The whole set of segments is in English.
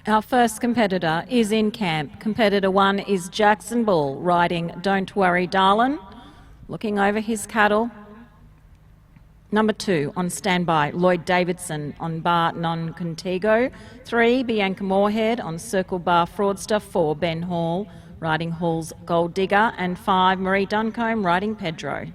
Our first competitor is in camp. Competitor 1 is Jackson Bull, riding Don't Worry Darlin', looking over his cattle. Number 2 on standby, Lloyd Davidson on bar non-contigo. 3, Bianca Moorhead on circle bar fraudster. 4, Ben Hall, riding Hall's Gold Digger. And 5, Marie Duncombe, riding Pedro.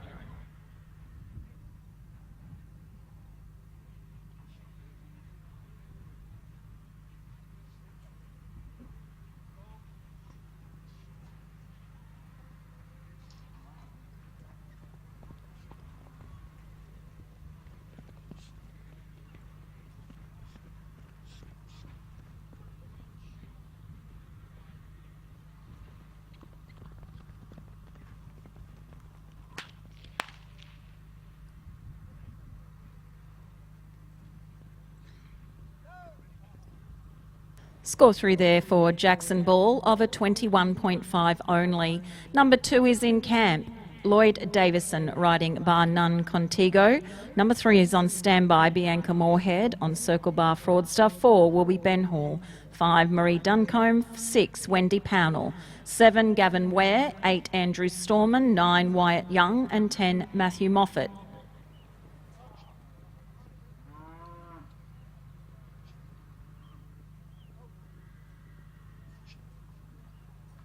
Score through there for Jackson Bull of a 21.5 only. Number 2 is in camp. Lloyd Davison riding bar none contigo. Number 3 is on standby, Bianca Moorhead on circle bar fraudster. 4 will be Ben Hall. 5 Marie Duncombe. 6 Wendy Pownell. 7 Gavin Ware. 8 Andrew Storman. 9 Wyatt Young. And 10 Matthew Moffat.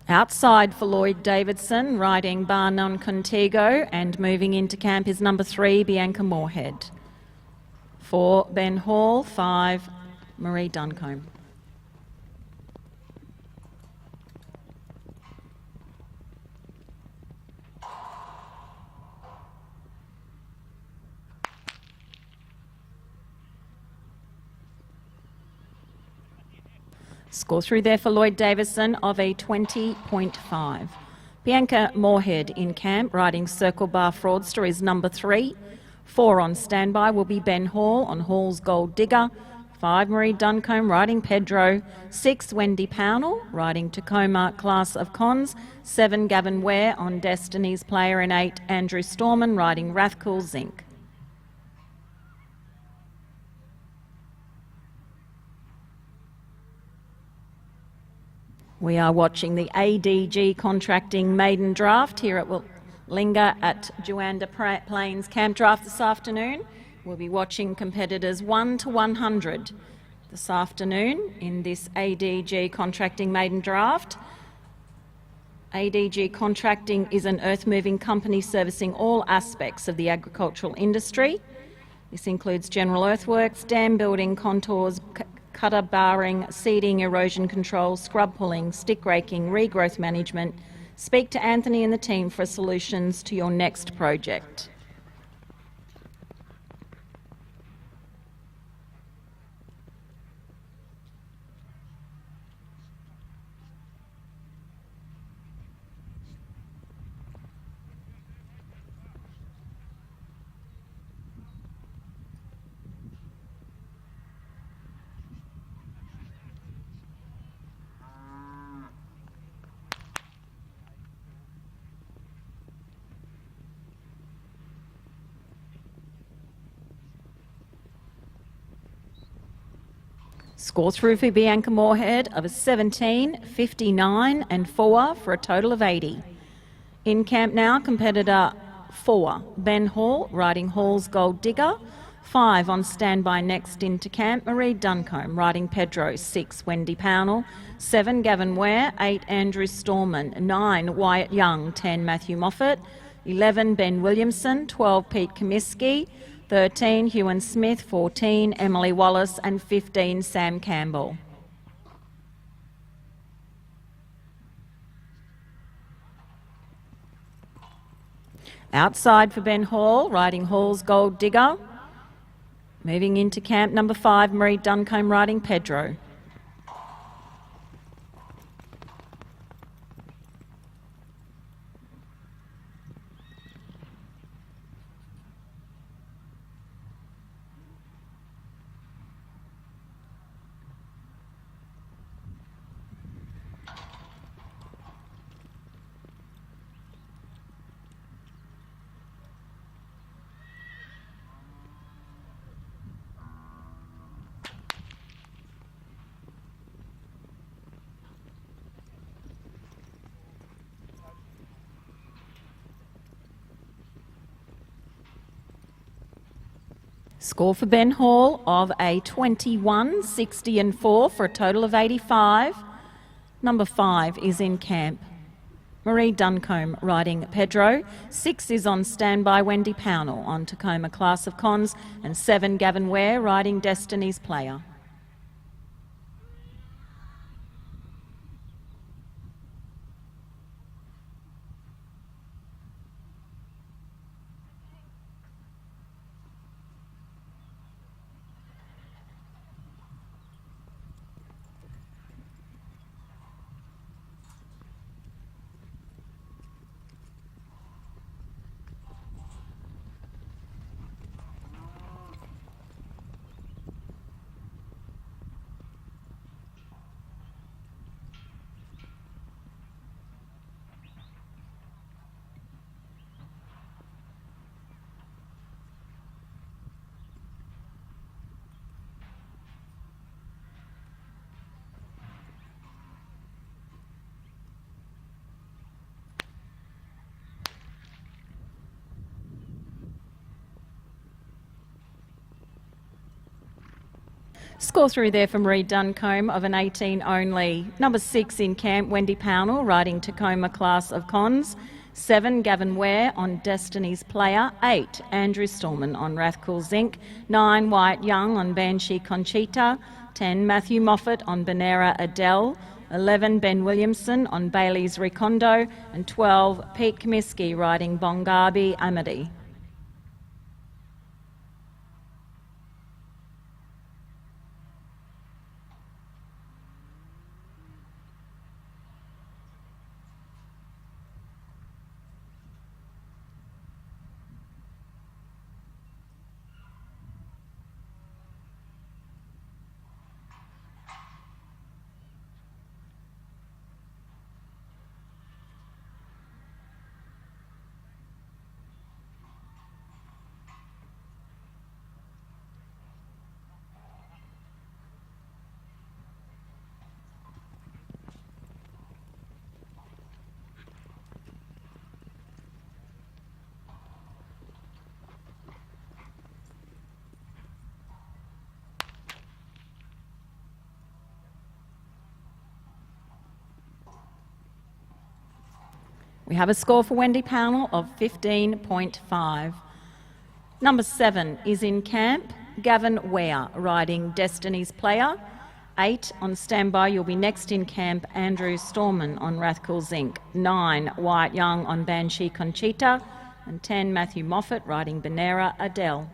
Outside for Lloyd Davidson, riding bar non-contigo, and moving into camp is number 3, Bianca Moorhead. 4, Ben Hall. 5, Marie Duncombe. Score through there for Lloyd Davison of a 20.5. Bianca Moorhead in camp, riding circle bar fraudster, is number 3. 4 on standby will be Ben Hall on Hall's Gold Digger. 5 Marie Duncombe riding Pedro. 6 Wendy Pownell riding Tacoma Class of Cons. 7 Gavin Ware on Destiny's Player. And 8 Andrew Storman riding Rathcool Zinc. We are watching the ADG contracting maiden draft here at Willinga at Juandah Plains Campdraft this afternoon. We'll be watching competitors 1 to 100 this afternoon in this ADG contracting maiden draft. ADG Contracting is an earth-moving company servicing all aspects of the agricultural industry. This includes general earthworks, dam building, contours, cutter barring, seeding, erosion control, scrub pulling, stick raking, regrowth management. Speak to Anthony and the team for solutions to your next project. Score through for Bianca Moorhead of a 17, 59 and 4 for a total of 80. In camp now, competitor 4, Ben Hall, riding Hall's Gold Digger. 5 on standby next into camp, Marie Duncombe, riding Pedro. 6 Wendy Pownell. 7 Gavin Ware. 8 Andrew Storman. 9 Wyatt Young. 10 Matthew Moffat. 11 Ben Williamson. 12 Pete Comiskey. 13 Ewan Smith. 14 Emily Wallace. And 15 Sam Campbell. Outside for Ben Hall, riding Hall's Gold Digger. Moving into camp number 5, Marie Duncombe, riding Pedro. Score for Ben Hall of a 21, 60 and 4 for a total of 85. Number 5 is in camp. Marie Duncombe riding Pedro. 6 is on standby Wendy Pownell on Tacoma Class of Cons, and 7 Gavin Ware riding Destiny's Player. Score through there from Marie Duncombe of an 18 only. Number 6 in camp, Wendy Pownell riding Tacoma Class of Cons. 7, Gavin Ware on Destiny's Player. 8, Andrew Stallman on Rathcoole Zinc. 9, Wyatt Young on Banshee Conchita. 10, Matthew Moffat on Bonera Adele. 11, Ben Williamson on Bailey's Recondo. And 12, Pete Comiskey riding Bongabi Amity. We have a score for Wendy Pownell of 15.5. Number 7 is in camp, Gavin Ware riding Destiny's Player. 8 on standby, you'll be next in camp, Andrew Stallman on Rathcoole Zinc. 9, Wyatt Young on Banshee Conchita. And 10, Matthew Moffat riding Bonera Adele.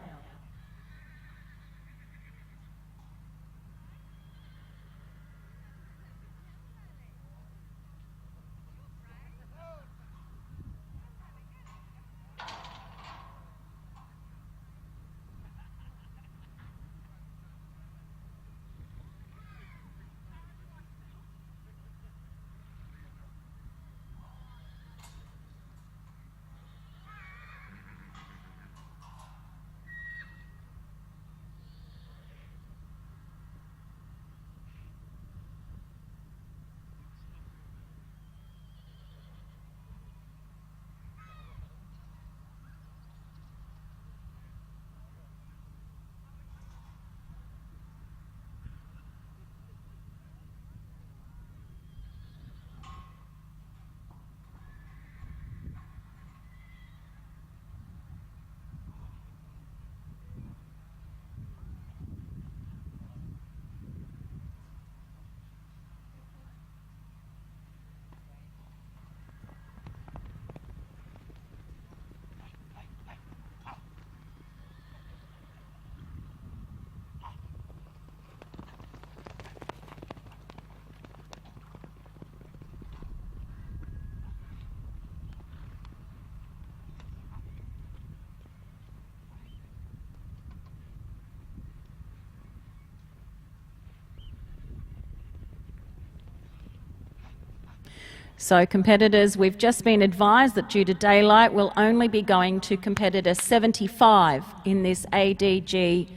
So competitors, we've just been advised that due to daylight, we'll only be going to competitor 75 in this ADG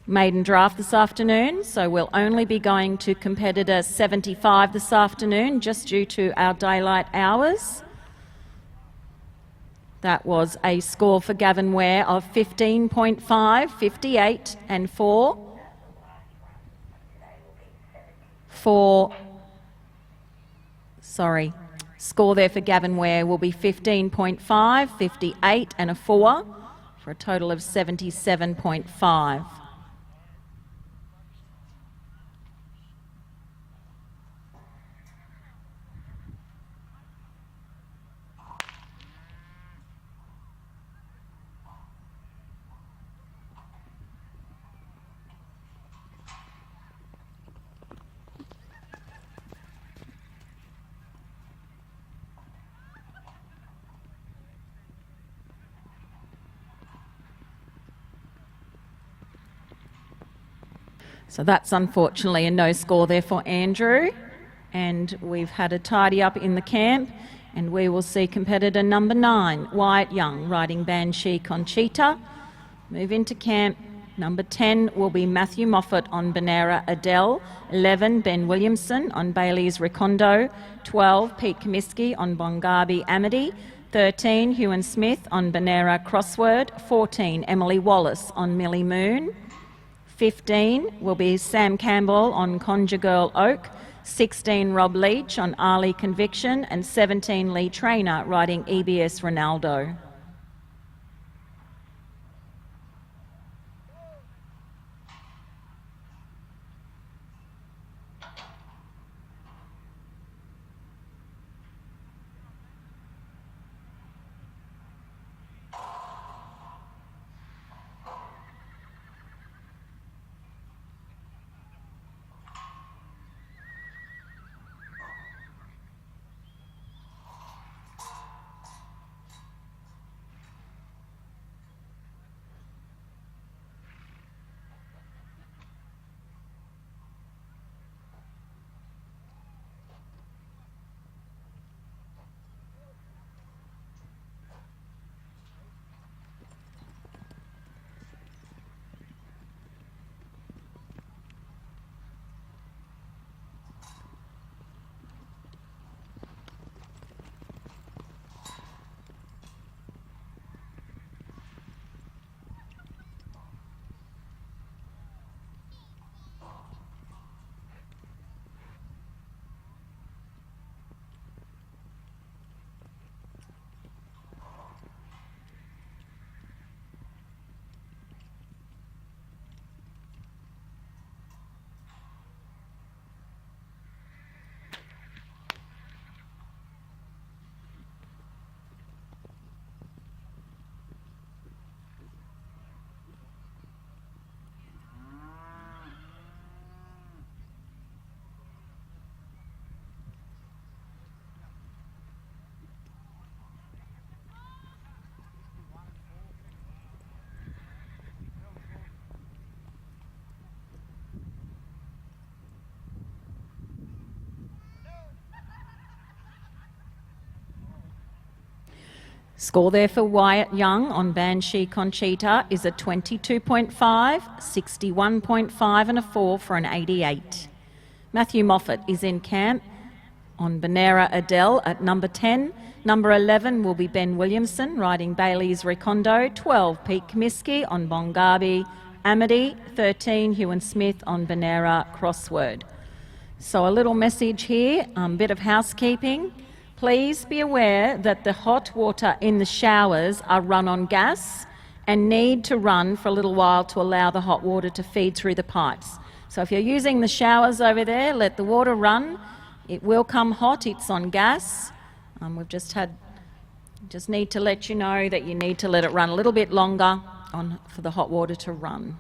maiden draft this afternoon. So we'll only be going to competitor 75 this afternoon, just due to our daylight hours. That was a score for Gavin Ware of 15.5, 58 and 4. Score there for Gavin Ware will be 15.5, 58 and a 4 for a total of 77.5. So that's unfortunately a no score there for Andrew. And we've had a tidy up in the camp, and we will see competitor number 9, Wyatt Young, riding Banshee Conchita. Move into camp. Number 10 will be Matthew Moffat on Benera Adele. 11, Ben Williamson on Bailey's Recondo. 12, Pete Comiskey on Bongabi Amity. 13, Hugh Smith on Benera Crossword. 14, Emily Wallace on Millie Moon. 15 will be Sam Campbell on Conjure Girl Oak. 16, Rob Leach on Ali Conviction. And 17, Lee Trainer riding EBS Ronaldo. Score there for Wyatt Young on Banshee Conchita is a 22.5, 61.5 and a 4 for an 88. Matthew Moffat is in camp on Benera Adele at number 10. Number 11 will be Ben Williamson riding Bailey's Recondo. 12, Pete Comiskey on Bongabi Amity. 13, Hugh Smith on Benera Crossword. So a little message here, bit of housekeeping. Please be aware that the hot water in the showers are run on gas and need to run for a little while to allow the hot water to feed through the pipes. So if you're using the showers over there, let the water run. It will come hot, it's on gas. Just need to let you know that you need to let it run a little bit longer for the hot water to run.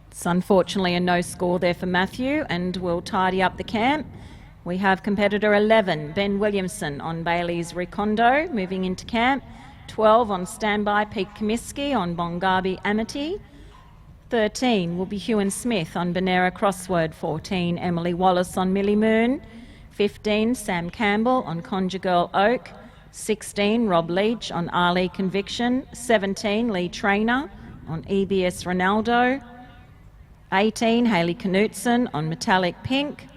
It's unfortunately a no score there for Matthew, and we'll tidy up the camp. We have competitor 11, Ben Williamson on Bailey's Recondo, moving into camp. 12 on standby, Pete Comiskey on Bongabi Amity. 13 will be Hugh Smith on Benera Crossword. 14, Emily Wallace on Millie Moon. 15, Sam Campbell on Conjure Girl Oak. 16, Rob Leach on Ali Conviction. 17, Lee Trainer on EBS Ronaldo. 18, Hayley Knutson on Metallic Pink.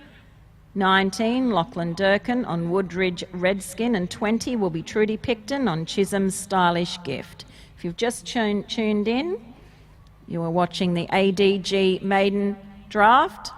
19, Lachlan Durkin on Woodridge Redskin, and 20 will be Trudy Picton on Chisholm's Stylish Gift. If you've just tuned in, you are watching the ADG Maiden Draft.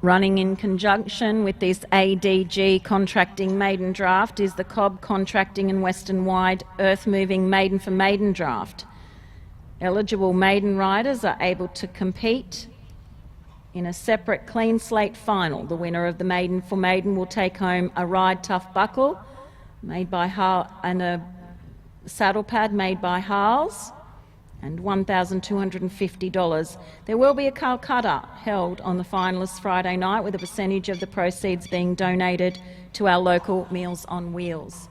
Running in conjunction with this ADG contracting maiden draft is the Cobb Contracting and Western Wide Earth Moving Maiden for Maiden draft. Eligible maiden riders are able to compete in a separate clean slate final. The winner of the Maiden for Maiden will take home a Ride Tough buckle made by and a saddle pad made by Harles, and $1,250. There will be a Calcutta held on the finalists Friday night, with a percentage of the proceeds being donated to our local Meals on Wheels.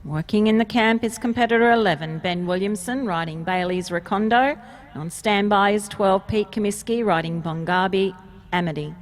Working in the camp is competitor 11, Ben Williamson, riding Bailey's Recondo. On standby is 12, Pete Comiskey, riding Bongabi Amity.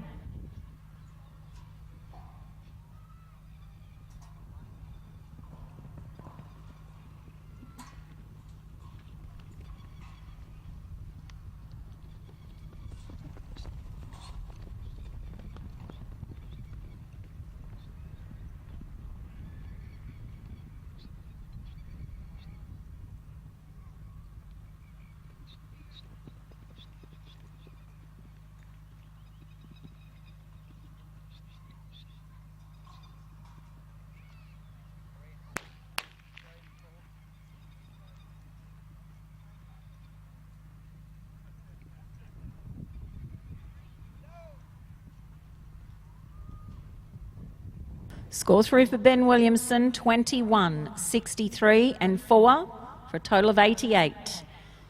Score through for Ben Williamson, 21, 63 and 4 for a total of 88.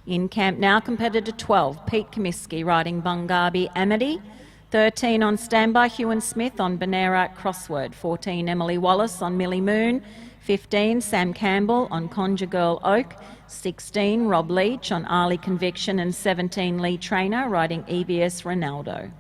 In camp now, competitor 12, Pete Comiskey, riding Bungabi Amity. 13 on standby, Hugh Smith on Bonera Crossword. 14, Emily Wallace on Millie Moon. 15, Sam Campbell on Conjugal Oak. 16, Rob Leach on Arlie Conviction, and 17, Lee Trainer, riding EBS Ronaldo.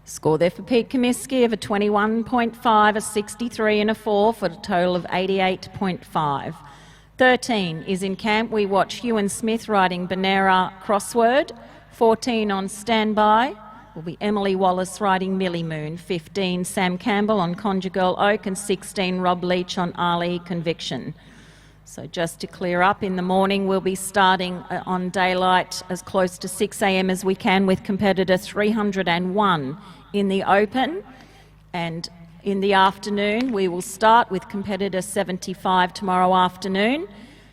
Score there for Pete Comiskey of a 21.5, a 63 and a 4 for a total of 88.5. 13 is in camp. We watch Hugh Smith riding Bonera Crossword. 14 on standby will be Emily Wallace riding Millie Moon. 15, Sam Campbell on Conjugal Oak, and 16, Rob Leach on Arlie Conviction. So just to clear up, in the morning we'll be starting on daylight as close to 6 a.m. as we can with competitor 301 in the open, and in the afternoon we will start with competitor 75 tomorrow afternoon.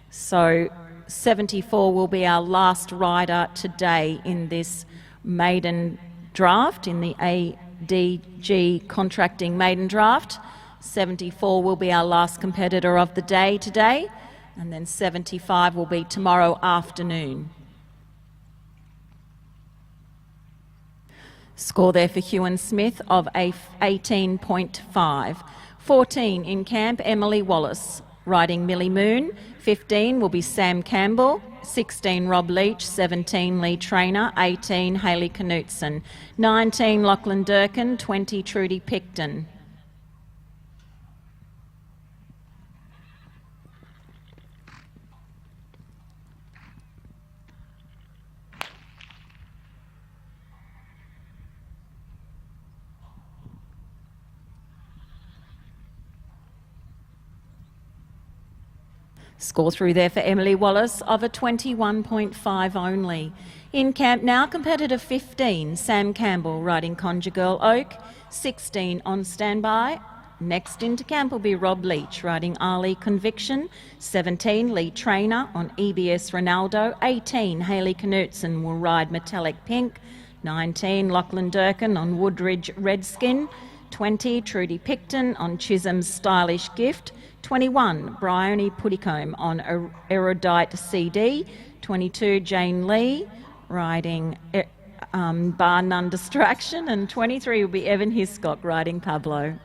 So 74 will be our last rider today in this maiden draft, in the ADG contracting maiden draft. 74 will be our last competitor of the day today, and then 75 will be tomorrow afternoon. Score there for Hugh and Smith of a 18.5. 14 in camp, Emily Wallace, riding Millie Moon. 15 will be Sam Campbell. 16 Rob Leach. 17 Lee Trainer. 18 Hayley Knutson. 19 Lachlan Durkin. 20 Trudy Picton. Score through there for Emily Wallace of a 21.5 only. In camp now, competitor 15, Sam Campbell, riding Conjure Girl Oak. 16 on standby. Next into camp will be Rob Leach, riding Ali Conviction. 17, Lee Trainer on EBS Ronaldo. 18, Hayley Knutson will ride Metallic Pink. 19, Lachlan Durkin on Woodridge Redskin. 20, Trudy Picton on Chisholm's Stylish Gift. 21, Bryony Puddicombe on Erudite CD. 22, Jane Lee riding Bar None Distraction. And 23 will be Evan Hiscock riding Pablo.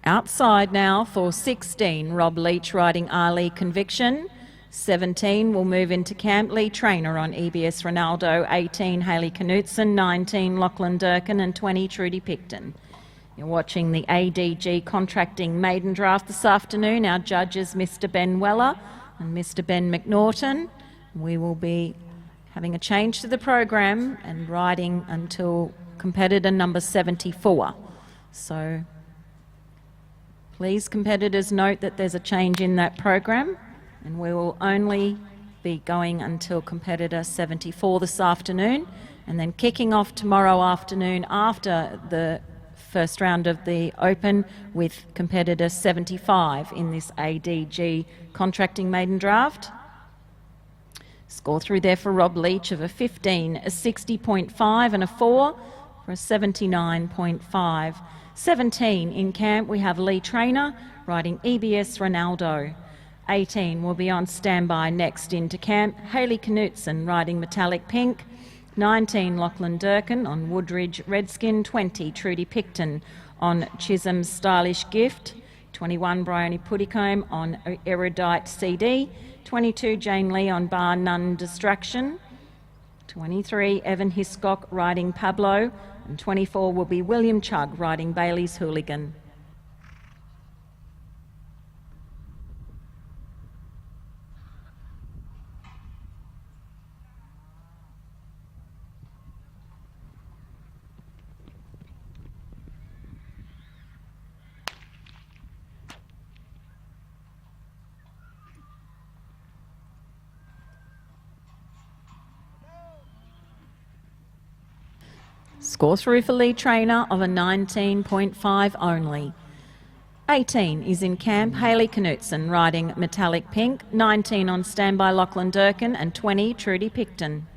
Outside now for 16, Rob Leach riding Ali Conviction. 17 will move into camp, Lee Trainer on EBS Ronaldo. 18, Hayley Knutson. 19, Lachlan Durkin. And 20, Trudy Picton. You're watching the ADG contracting maiden draft this afternoon. Our judges, Mr. Ben Weller and Mr. Ben McNaughton. We will be having a change to the program and riding until competitor number 74. So please, competitors, note that there's a change in that program, and we will only be going until competitor 74 this afternoon, and then kicking off tomorrow afternoon after the first round of the Open with competitor 75 in this ADG contracting maiden draft. Score through there for Rob Leach of a 15, a 60.5 and a 4 for a 79.5. 17 in camp, we have Lee Trainer riding EBS Ronaldo. 18 will be on standby next into camp, Hayley Knutson riding Metallic Pink. 19, Lachlan Durkin on Woodridge Redskin. 20, Trudy Picton on Chisholm's Stylish Gift. 21, Bryony Puddicombe on Erudite CD. 22, Jane Lee on Bar None Distraction. 23, Evan Hiscock riding Pablo. And 24 will be William Chugg riding Bailey's Hooligan. Score through for Lee Trainer of a 19.5 only. 18 is in camp, Hayley Knutson riding Metallic Pink. 19 on standby, Lachlan Durkin. And 20, Trudy Picton.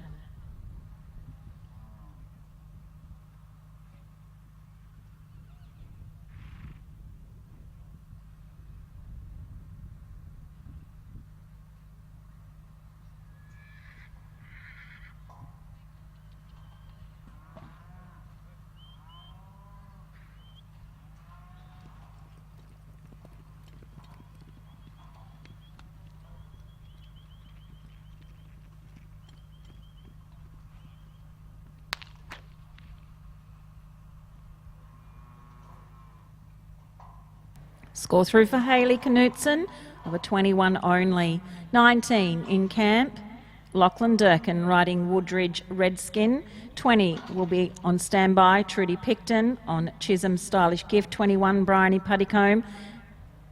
Score through for Hayley Knutson of a 21 only. 19 in camp, Lachlan Durkin riding Woodridge Redskin. 20 will be on standby, Trudy Picton on Chisholm's Stylish Gift. 21, Bryony Puddicombe.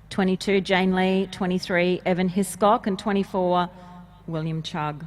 22, Jane Lee. 23, Evan Hiscock. And 24, William Chugg.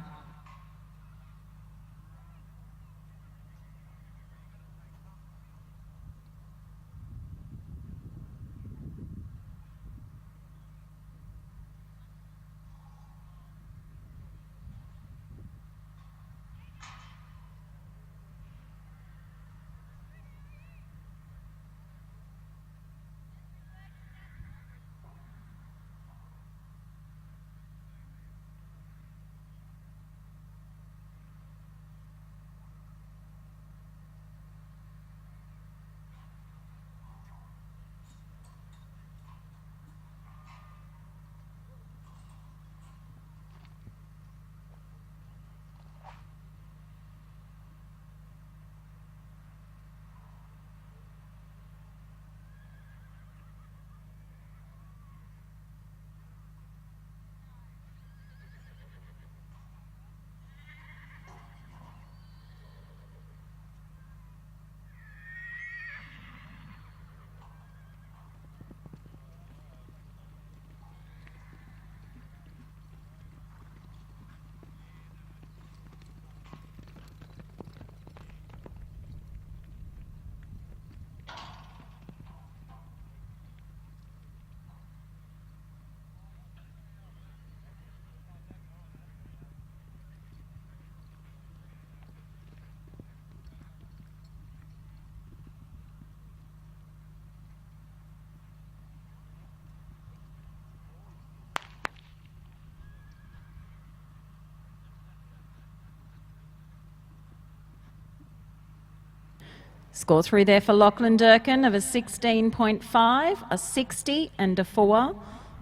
Score through there for Lachlan Durkin of a 16.5, a 60 and a 4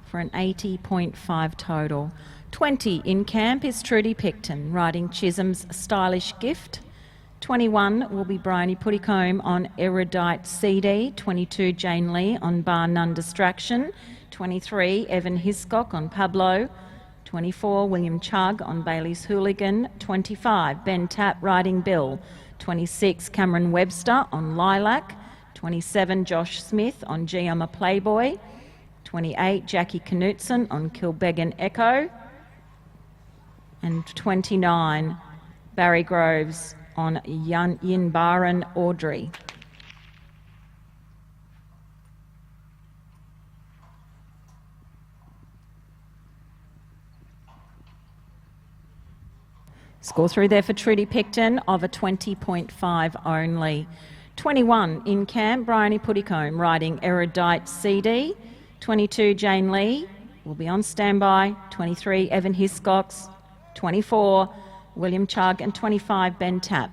for an 80.5 total. 20 in camp is Trudy Picton, riding Chisholm's Stylish Gift. 21 will be Bryony Puttycombe on Erudite CD. 22 Jane Lee on Bar None Distraction. 23 Evan Hiscock on Pablo. 24 William Chugg on Bailey's Hooligan. 25 Ben Tapp riding Bill. 26 Cameron Webster on Lilac. 27 Josh Smith on G I'm a Playboy. 28 Jackie Knutson on Kilbeggan Echo. And 29 Barry Groves on Yinbaran Audrey. Score through there for Trudy Picton of a 20.5 only. 21 in camp, Bryony Puttycombe riding Erudite CD. 22 Jane Lee will be on standby. 23 Evan Hiscox. 24 William Chugg and 25 Ben Tapp.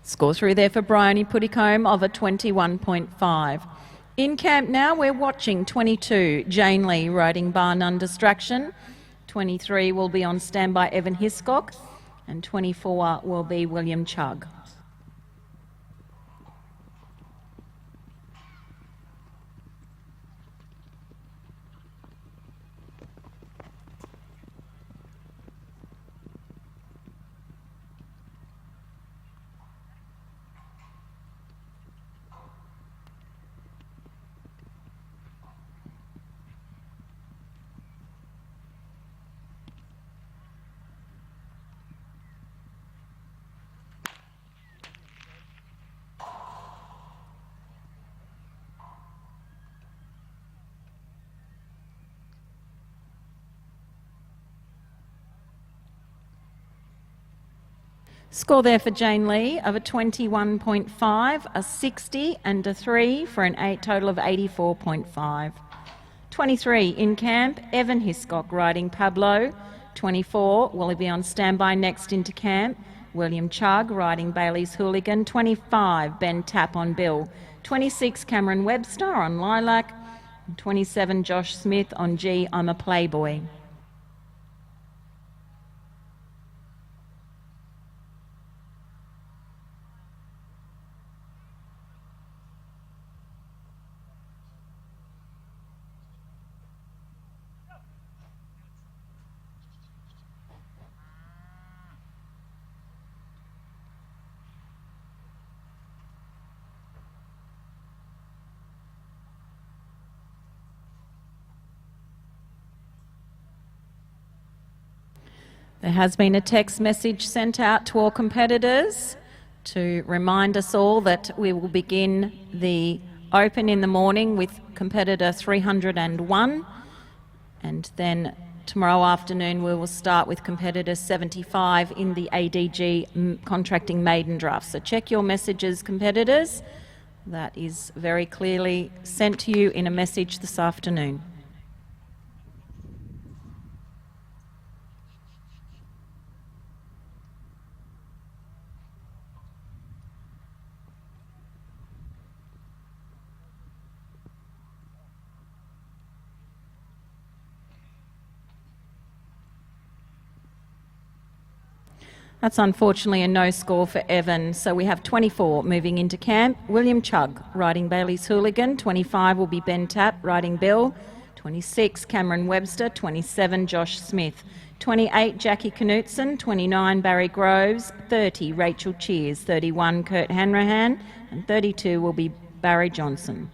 Score through there for Bryony Puttycombe of a 21.5. In camp now, we're watching 22 Jane Lee riding Bar None Distraction. 23 will be on standby Evan Hiscock, and 24 will be William Chugg. Score there for Jane Lee of a 21.5, a 60 and a 3 for an total of 84.5. 23 in camp, Evan Hiscock riding Pablo. 24 will be on standby next into camp, William Chugg riding Bailey's Hooligan. 25 Ben Tapp on Bill. 26 Cameron Webster on Lilac. 27 Josh Smith on G I'm a Playboy. There has been a text message sent out to all competitors to remind us all that we will begin the Open in the morning with competitor 301, and then tomorrow afternoon we will start with competitor 75 in the ADG contracting maiden draft. So check your messages, competitors. That is very clearly sent to you in a message this afternoon. That's unfortunately a no score for Evan. So we have 24 moving into camp. William Chugg riding Bailey's Hooligan. 25 will be Ben Tapp riding Bill. 26 Cameron Webster. 27 Josh Smith. 28 Jackie Knutson. 29 Barry Groves. 30 Rachel Cheers. 31 Kurt Hanrahan. And 32 will be Barry Johnson.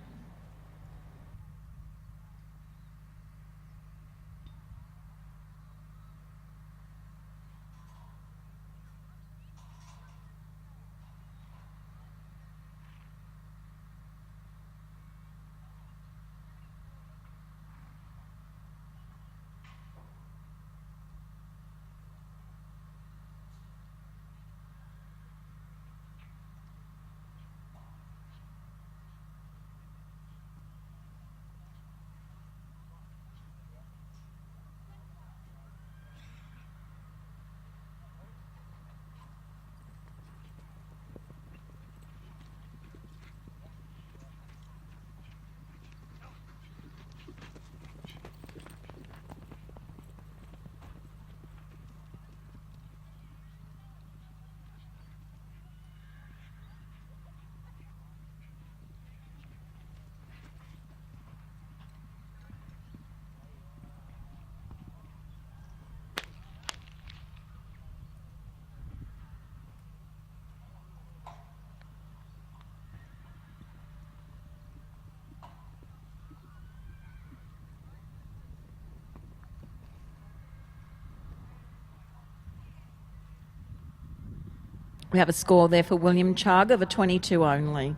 We have a score there for William Chugg of a 22 only.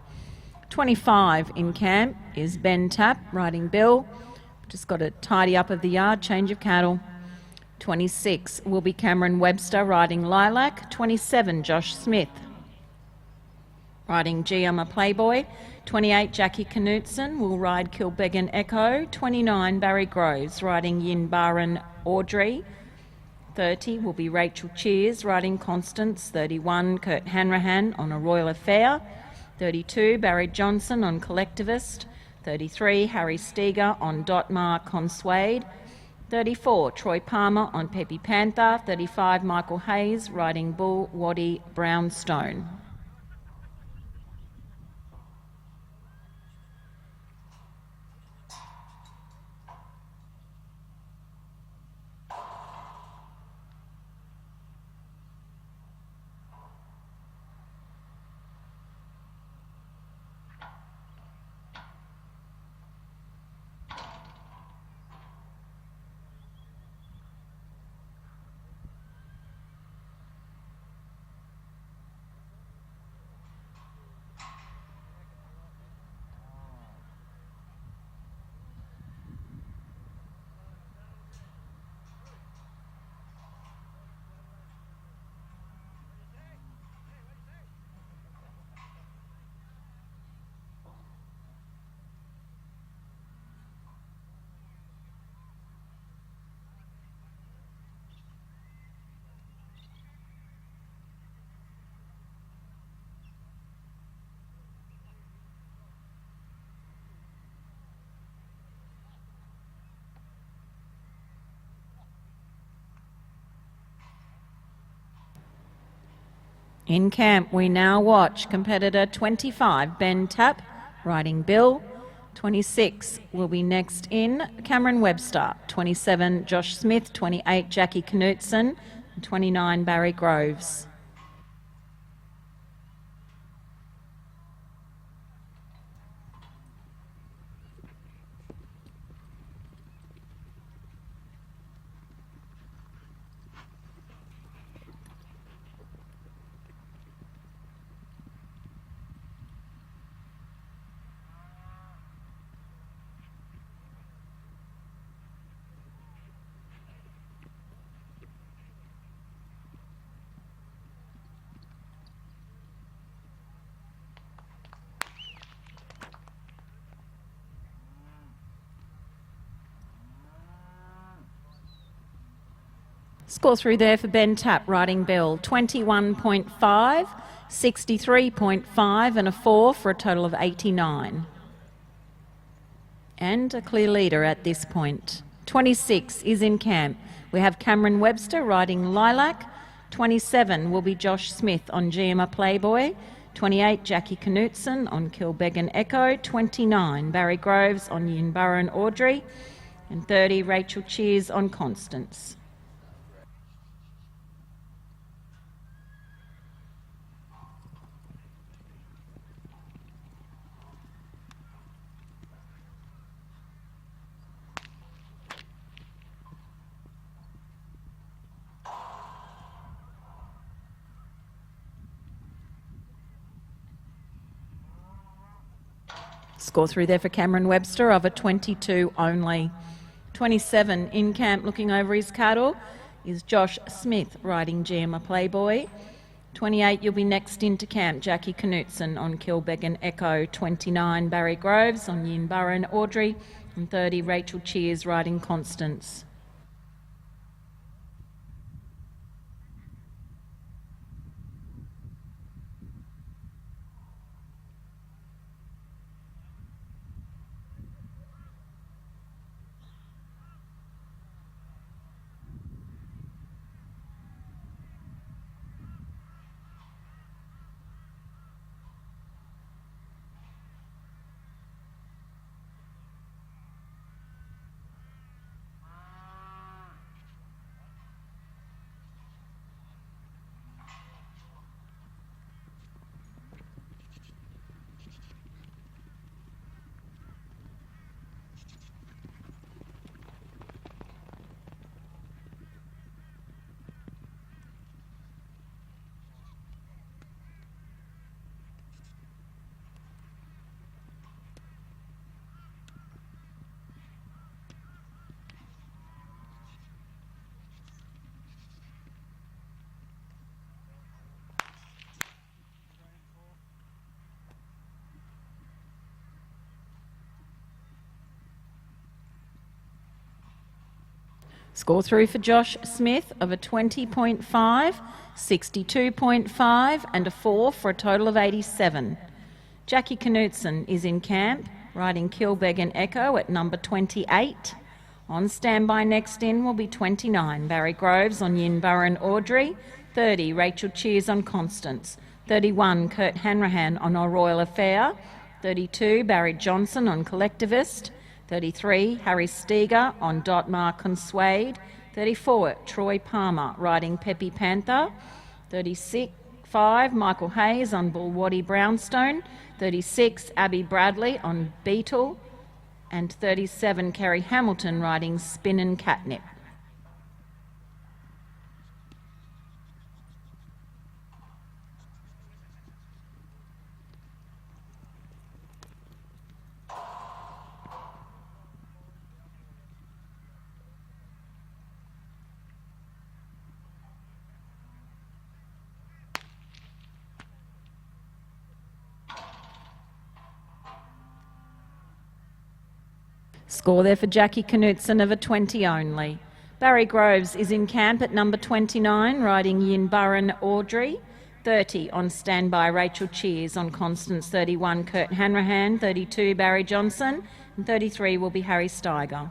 25 in camp is Ben Tapp riding Bill. Just got a tidy up of the yard, change of cattle. 26 will be Cameron Webster riding Lilac. 27 Josh Smith riding G, I'm a Playboy. 28 Jackie Knutson will ride Kilbeggan Echo. 29 Barry Groves riding Yin Baran Audrey. 30 will be Rachel Cheers riding Constance. 31 Kurt Hanrahan on A Royal Affair. 32 Barry Johnson on Collectivist. 33 Harry Steger on Dotmar Conswade. 34 Troy Palmer on Peppy Panther. 35 Michael Hayes riding Bull Waddy Brownstone. In camp, we now watch competitor 25, Ben Tapp, riding Bill. 26 will be next in, Cameron Webster. 27, Josh Smith. 28, Jackie Knutson. And 29, Barry Groves. Score through there for Ben Tapp, riding Bill, 21.5, 63.5 and a 4 for a total of 89. And a clear leader at this point. 26 is in camp. We have Cameron Webster riding Lilac. 27 will be Josh Smith on GMA Playboy. 28 Jackie Knutson on Kilbeggan Echo. 29 Barry Groves on Yinburra and Audrey. And 30 Rachel Cheers on Constance. Score through there for Cameron Webster of a 22 only. 27 in camp looking over his cattle is Josh Smith riding GMA Playboy. 28 you'll be next into camp, Jackie Knutson on Kilbeggan Echo. 29 Barry Groves on Yinburra and Audrey. And 30 Rachel Cheers riding Constance. Score through for Josh Smith of a 20.5, 62.5 and a 4 for a total of 87. Jackie Knutson is in camp, riding Kilbeggan Echo at number 28. On standby next in will be 29, Barry Groves on Yinburra and Audrey. 30, Rachel Cheers on Constance. 31, Kurt Hanrahan on Our Royal Affair. 32, Barry Johnson on Collectivist. 33, Harry Steger on Dotmar Consuade. 34, Troy Palmer riding Peppy Panther. 36, 5, Michael Hayes on Bulwaddy Brownstone. 36, Abby Bradley on Beetle. And 37, Kerry Hamilton riding Spin and Catnip. Score there for Jackie Knutson of a 20 only. Barry Groves is in camp at number 29, riding Yinburra and Audrey. 30 on standby, Rachel Cheers on Constance. 31, Kurt Hanrahan. 32, Barry Johnson. And 33 will be Harry Steiger.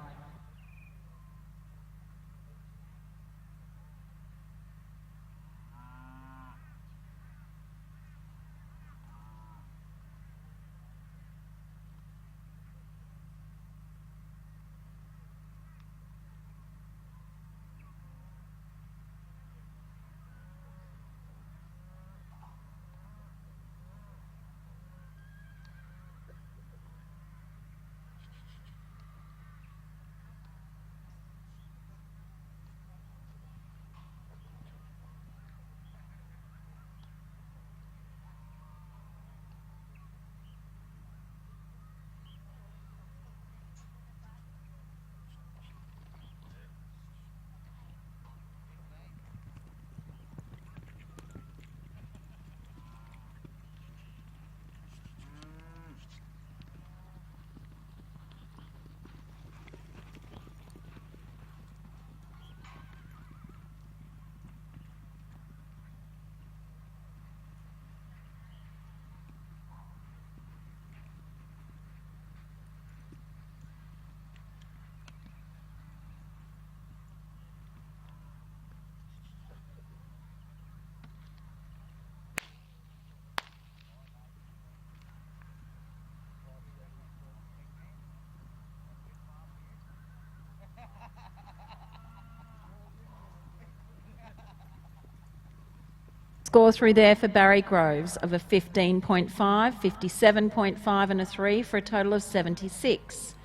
Score through there for Barry Groves of a 15.5, 57.5 and a 3 for a total of 76.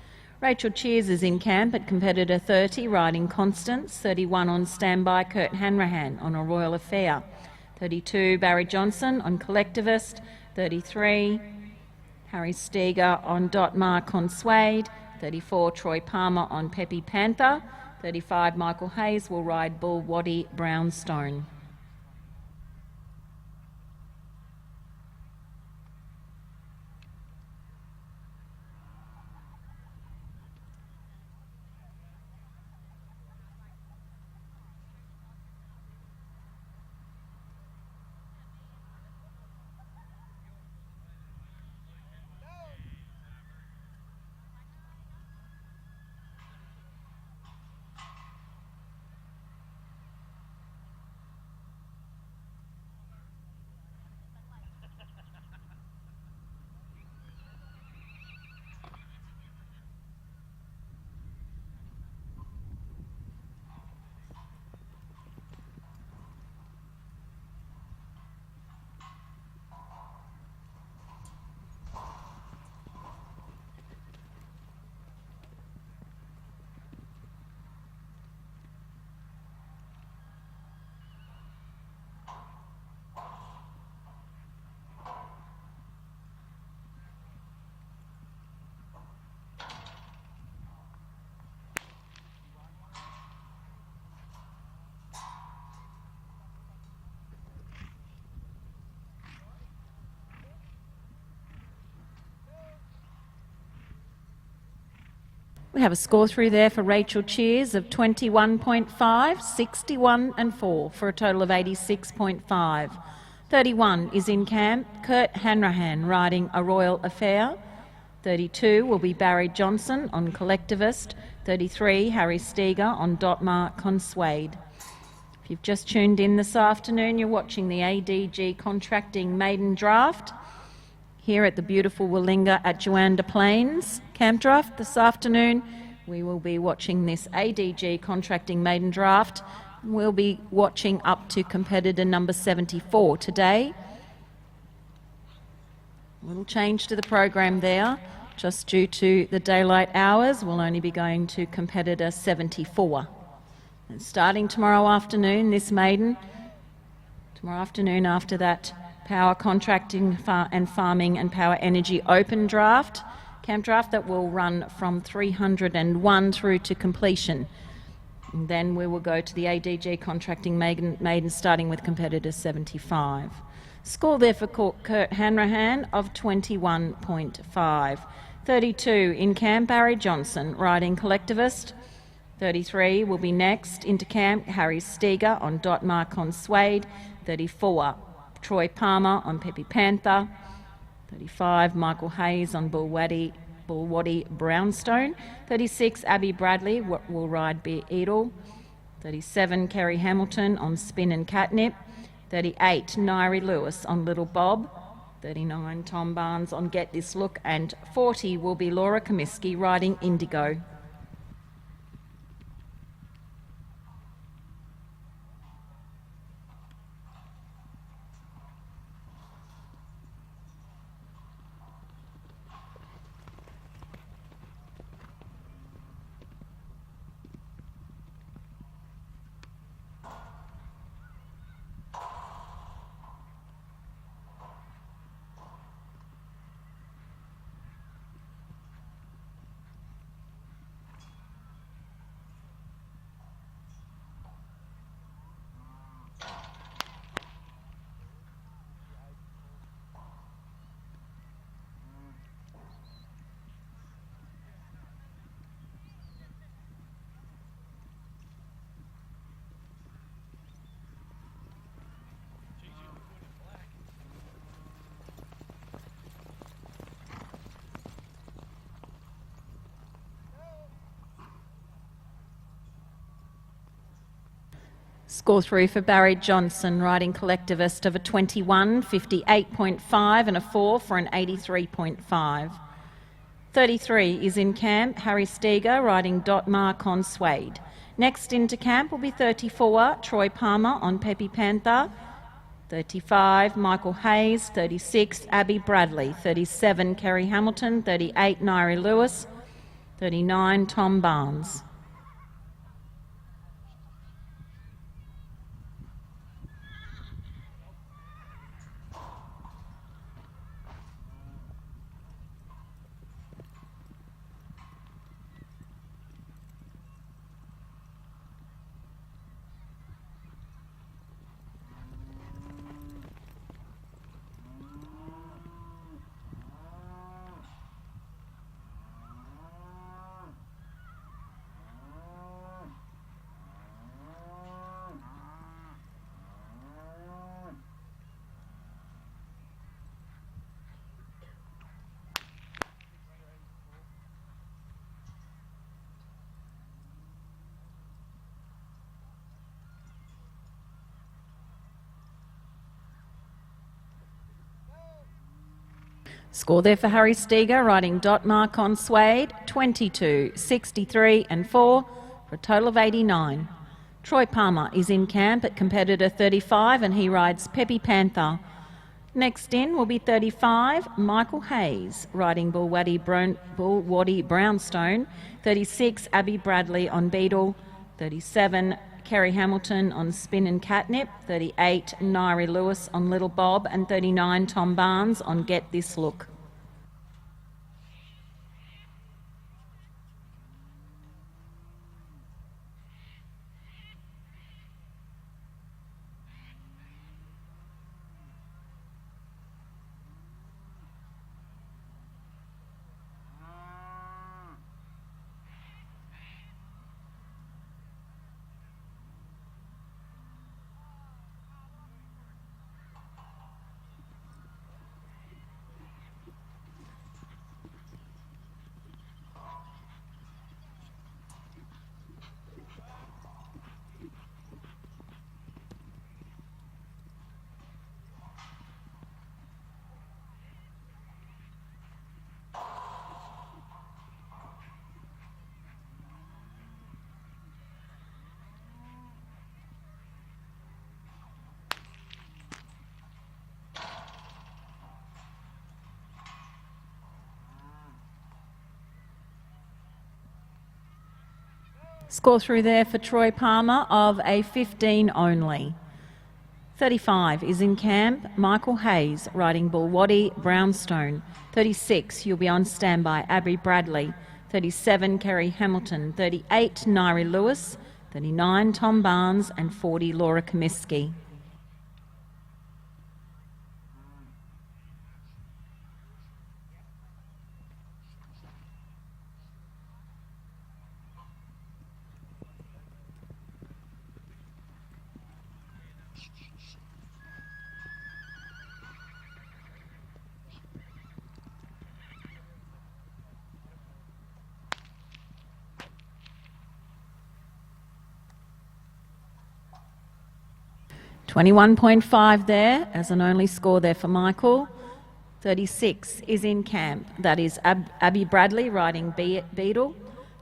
Rachel Cheers is in camp at competitor 30, riding Constance. 31 on standby, Kurt Hanrahan on A Royal Affair. 32, Barry Johnson on Collectivist. 33, Harry Steger on Dotmar Consuade. 34, Troy Palmer on Peppy Panther. 35, Michael Hayes will ride Bull Waddy Brownstone. We have a score through there for Rachel Cheers of 21.5, 61 and 4 for a total of 86.5. 31 is in camp, Kurt Hanrahan riding A Royal Affair. 32 will be Barry Johnson on Collectivist. 33, Harry Steger on Dotmar Consuade. If you've just tuned in this afternoon, you're watching the ADG Contracting Maiden Draft here at the beautiful Willinga at Juandah Plains. Campdraft this afternoon. We will be watching this ADG Contracting Maiden Draft. We'll be watching up to competitor number 74 today. A little change to the program there. Just due to the daylight hours, we'll only be going to competitor 74. And starting tomorrow afternoon, this maiden, tomorrow afternoon after that Power Contracting and Farming and Power Energy Open Draft, Camp Draft, that will run from 301 through to completion. And then we will go to the ADG Contracting Maiden starting with competitor 75. Score there for Kurt Hanrahan of 21.5. 32 in camp, Barry Johnson riding Collectivist. 33 will be next into camp, Harry Steger on Dotmar Consuade. 34, Troy Palmer on Peppy Panther. 35, Michael Hayes on Bull Waddy Brownstone. 36, Abby Bradley will ride Beedle. 37, Kerry Hamilton on Spin and Catnip. 38, Nairi Lewis on Little Bob. 39, Tom Barnes on Get This Look. And 40 will be Laura Comiskey riding Indigo. Score through for Barry Johnson riding Collectivist of a 21, 58.5 and a 4 for an 83.5. 33 is in camp, Harry Steger riding Dotmar Consuade. Next into camp will be 34, Troy Palmer on Peppy Panther. 35, Michael Hayes. 36, Abby Bradley. 37, Kerry Hamilton. 38, Nairi Lewis. 39, Tom Barnes. Score there for Harry Steger, riding dot mark on Suede, 22, 63 and 4 for a total of 89. Troy Palmer is in camp at competitor 35 and he rides Peppy Panther. Next in will be 35, Michael Hayes, riding Bulwaddy Brownstone. 36, Abby Bradley on Beetle. 37, Kerry Hamilton on Spin and Catnip. 38, Nairi Lewis on Little Bob. And 39, Tom Barnes on Get This Look. Score through there for Troy Palmer of a 15 only. 35 is in camp, Michael Hayes, riding Bulwaddy Brownstone. 36, you'll be on standby, Abby Bradley. 37, Kerry Hamilton. 38, Nairi Lewis. 39, Tom Barnes. And 40, Laura Comiskey. $21.5 there as an only score there for Michael. 36 is in camp. That is Abby Bradley riding Beetle.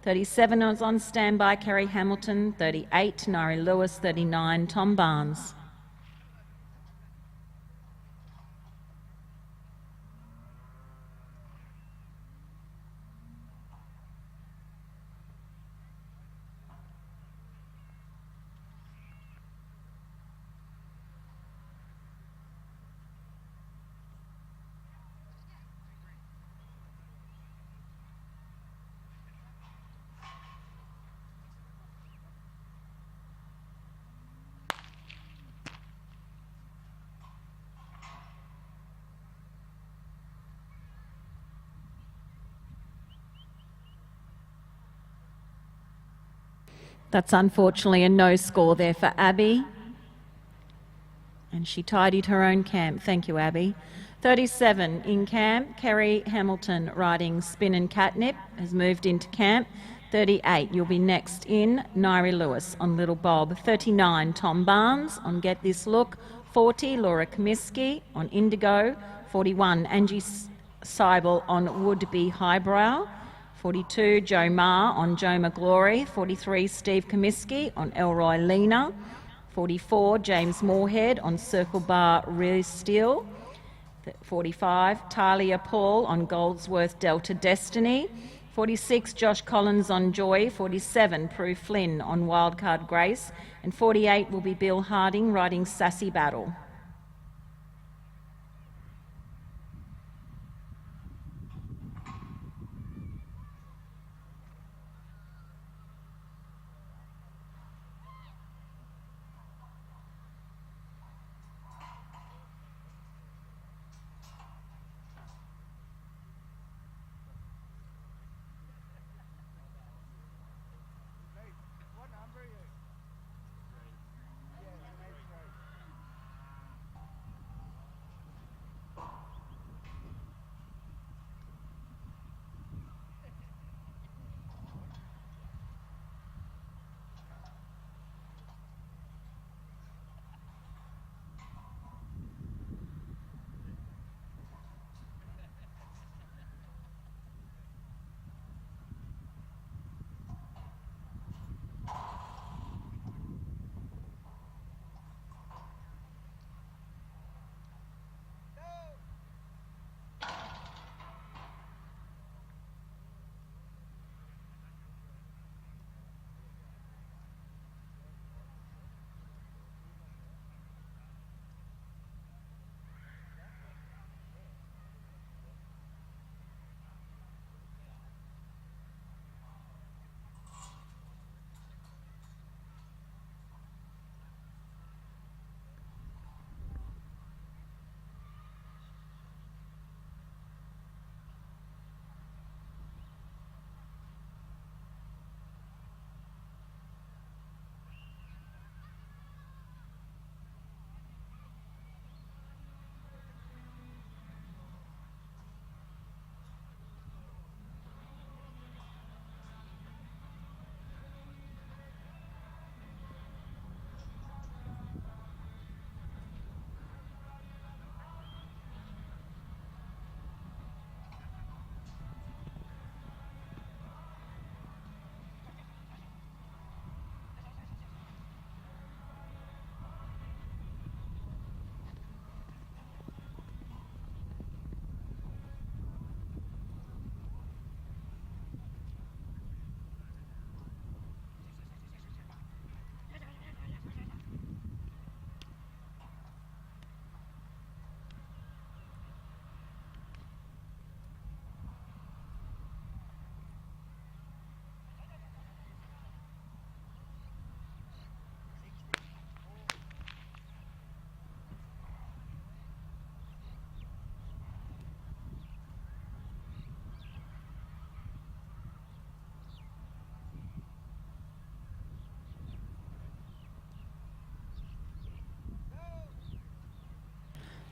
37 is on standby, Kerry Hamilton. 38, Nairi Lewis. 39, Tom Barnes. That's unfortunately a no score there for Abby. And she tidied her own camp. Thank you, Abby. 37 in camp, Kerry Hamilton riding Spin and Catnip has moved into camp. 38, you'll be next in, Nairi Lewis on Little Bob. 39, Tom Barnes on Get This Look. 40, Laura Comiskey on Indigo. 41, Angie Seibel on Would Be Highbrow. 42, Joe Marr on Joe McGlory. 43, Steve Comiskey on Elroy Lena. 44, James Moorhead on Circle Bar Rear Steel. 45, Talia Paul on Goldsworth Delta Destiny. 46, Josh Collins on Joy. 47, Prue Flynn on Wildcard Grace. And 48 will be Bill Harding riding Sassy Battle.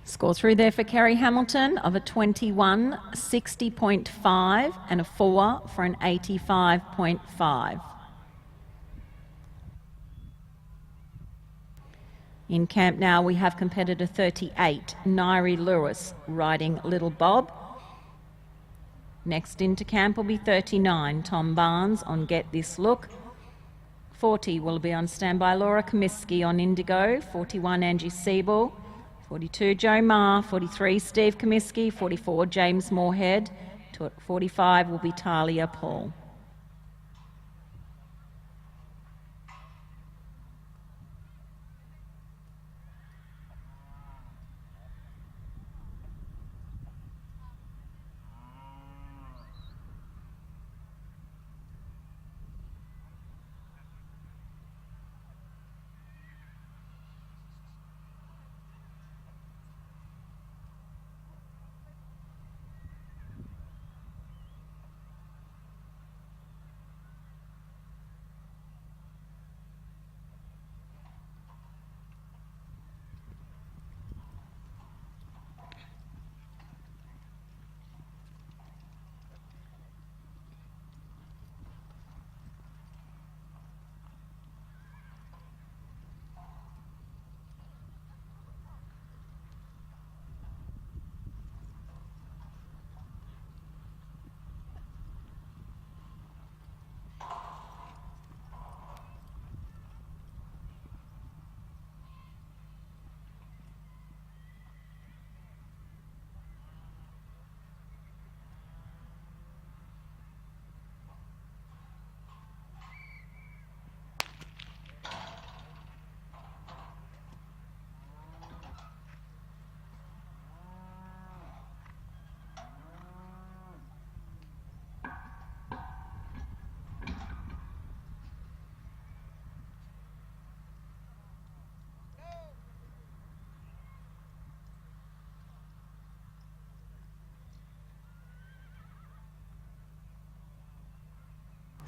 Score through there for Kerry Hamilton of a 21.60.5 and a 4 for an 85.5. In camp now we have competitor 38, Nairi Lewis, riding Little Bob. Next into camp will be 39, Tom Barnes on Get This Look. 40 will be on standby Laura Comiskey on Indigo. 41, Angie Siebel. 42, Joe Marr. 43, Steve Comiskey. 44, James Moorhead. 45 will be Talia Paul.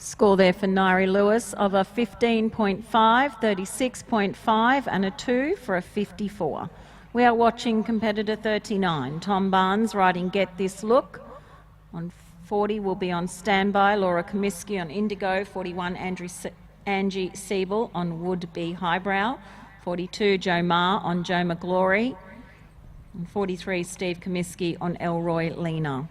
Score there for Nairi Lewis of a 15.5, 36.5 and a 2 for a 54. We are watching competitor 39, Tom Barnes, riding Get This Look. On 40 will be on standby, Laura Comiskey on Indigo, 41 Angie Siebel on Would Be Highbrow, 42 Joe Ma on Joe McGlory, and 43 Steve Comiskey on Elroy Lena.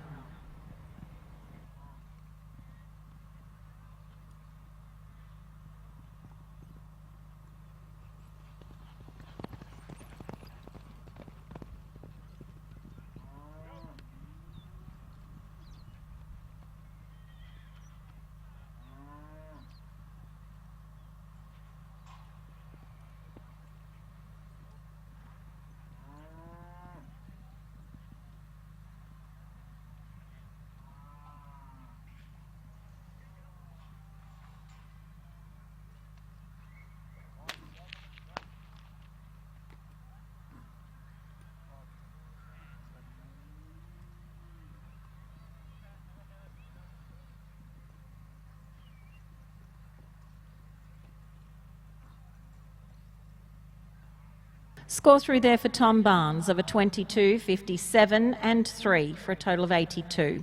Score through there for Tom Barnes of a 22, 57 and 3 for a total of 82.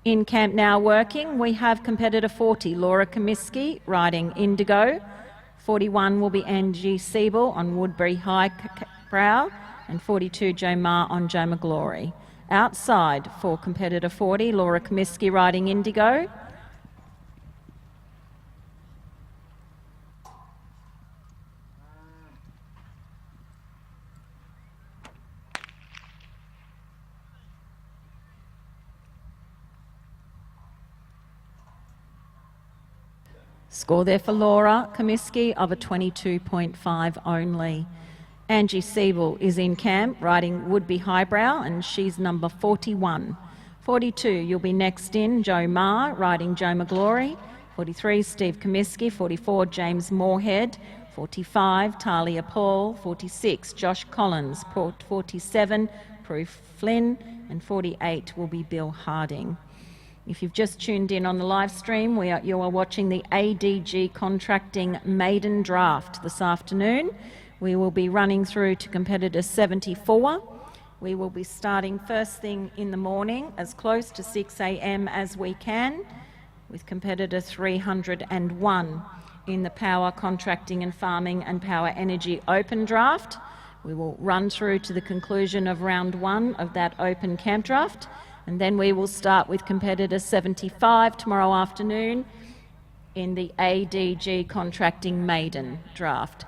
In camp now working, we have competitor 40, Laura Comiskey, riding Indigo. 41 will be Angie Siebel on Woodbury Highbrow, and 42 Joe Ma on Joe McGlory. Outside for competitor 40, Laura Comiskey riding Indigo. Score there for Laura Comiskey of a 22.5 only. Angie Siebel is in camp, riding Would Be Highbrow, and she's number 41. 42, you'll be next in, Joe Ma, riding Joe McGlory. 43, Steve Comiskey. 44, James Moorhead. 45, Talia Paul. 46, Josh Collins. 47, Prue Flynn. And 48 will be Bill Harding. If you've just tuned in on the live stream, you are watching the ADG Contracting Maiden Draft this afternoon. We will be running through to competitor 74. We will be starting first thing in the morning, as close to 6 a.m. as we can, with competitor 301 in the Power Contracting and Farming and Power Energy Open Draft. We will run through to the conclusion of round 1 of that open camp draft. And then we will start with competitor 75 tomorrow afternoon in the ADG Contracting Maiden Draft.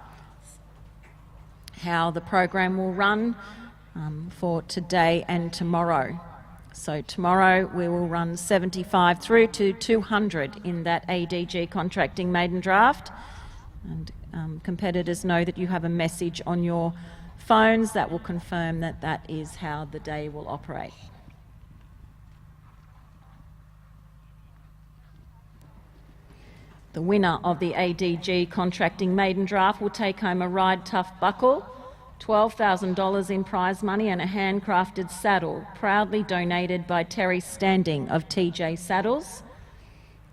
How the program will run for today and tomorrow. So tomorrow we will run 75 through to 200 in that ADG Contracting Maiden Draft. And competitors know that you have a message on your phones that will confirm that that is how the day will operate. The winner of the ADG Contracting Maiden Draft will take home a Ride Tough buckle, $12,000 in prize money and a handcrafted saddle, proudly donated by Terry Standing of TJ Saddles.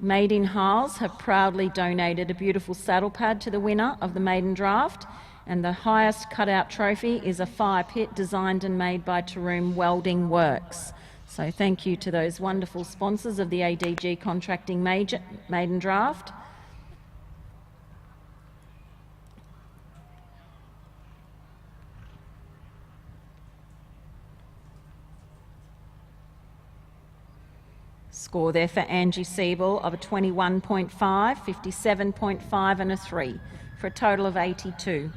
Made in Harles have proudly donated a beautiful saddle pad to the winner of the Maiden Draft, and the highest cutout trophy is a fire pit designed and made by Taroom Welding Works. So thank you to those wonderful sponsors of the ADG Contracting Maiden Draft. Score there for Angie Siebel of a 21.5, 57.5 and a 3 for a total of 82.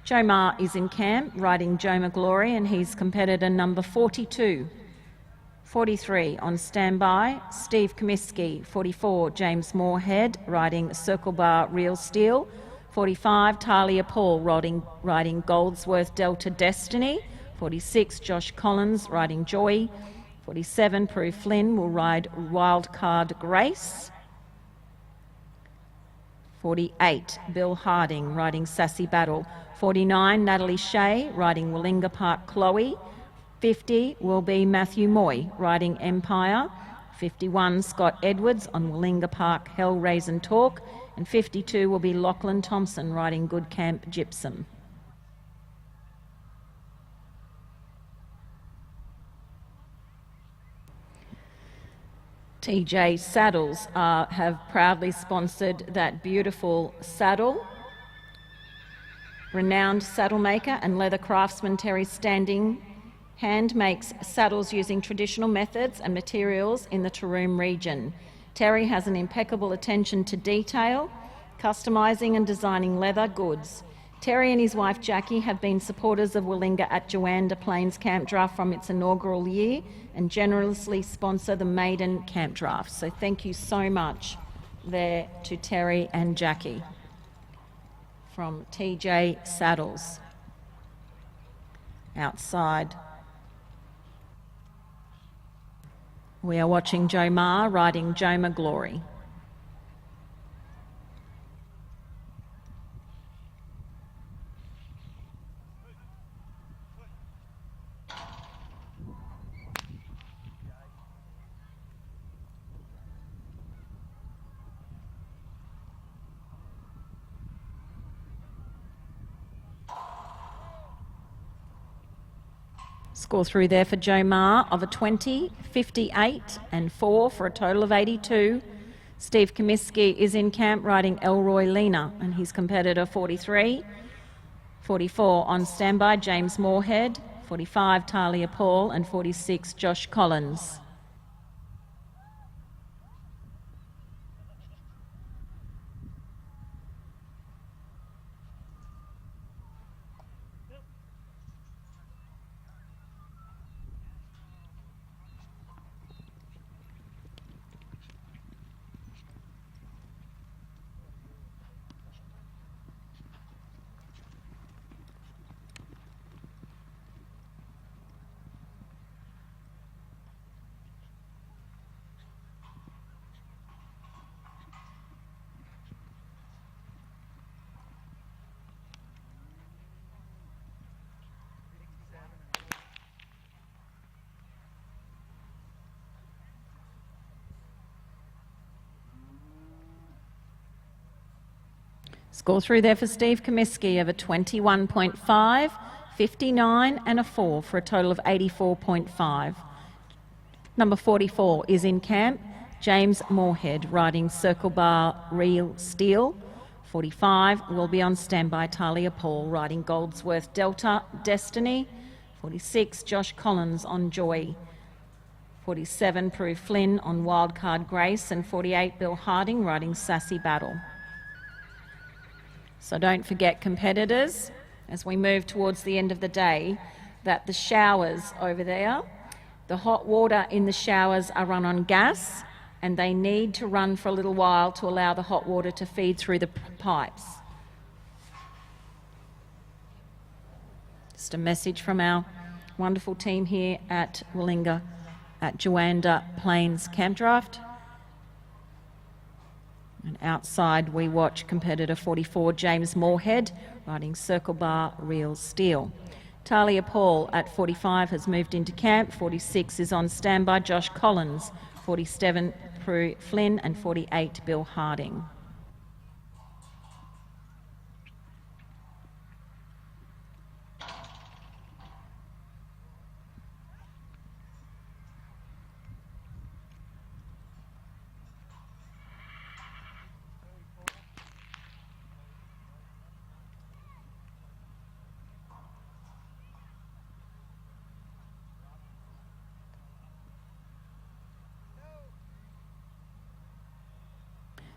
Joe Ma is in camp, riding Joe McGlory, and he's competitor number 42. 43 on standby, Steve Comiskey. 44, James Moorhead, riding Circle Bar Real Steel. 45, Talia Paul, riding Goldsworth Delta Destiny. 46, Josh Collins, riding Joy. 47, Prue Flynn will ride Wildcard Grace. 48, Bill Harding, riding Sassy Battle. 49, Natalie Shea, riding Willinga Park Chloe. 50 will be Matthew Moy, riding Empire. 51, Scott Edwards on Willinga Park, Hellraise and Talk, and 52 will be Lachlan Thompson riding Good Camp Gypsum. TJ Saddles have proudly sponsored that beautiful saddle. Renowned saddle maker and leather craftsman Terry Standing hand makes saddles using traditional methods and materials in the Taroom region. Terry has an impeccable attention to detail, customising and designing leather goods. Terry and his wife Jackie have been supporters of Willinga at Juandah Plains Campdraft from its inaugural year and generously sponsor the Maiden Campdraft. So thank you so much there to Terry and Jackie from TJ Saddles. Outside, we are watching Joe Ma riding Joma Glory. Score through there for Joe Ma of a 20, 58 and 4 for a total of 82. Steve Comiskey is in camp riding Elroy Lena and his competitor 43. 44 on standby James Moorhead, 45 Talia Paul and 46 Josh Collins. Score through there for Steve Comiskey of a 21.5, 59 and a 4 for a total of 84.5. Number 44 is in camp, James Moorhead riding Circle Bar Real Steel. 45 will be on standby Talia Paul riding Goldsworth Delta Destiny. 46 Josh Collins on Joy. 47 Prue Flynn on Wildcard Grace and 48 Bill Harding riding Sassy Battle. So don't forget, competitors, as we move towards the end of the day, that the showers over there, the hot water in the showers are run on gas and they need to run for a little while to allow the hot water to feed through the pipes. Just a message from our wonderful team here at Willinga at Juandah Plains Campdraft. And outside we watch competitor 44 James Moorhead riding Circle Bar Real Steel. Talia Paul at 45 has moved into camp. 46 is on standby Josh Collins. 47 Prue Flynn and 48 Bill Harding.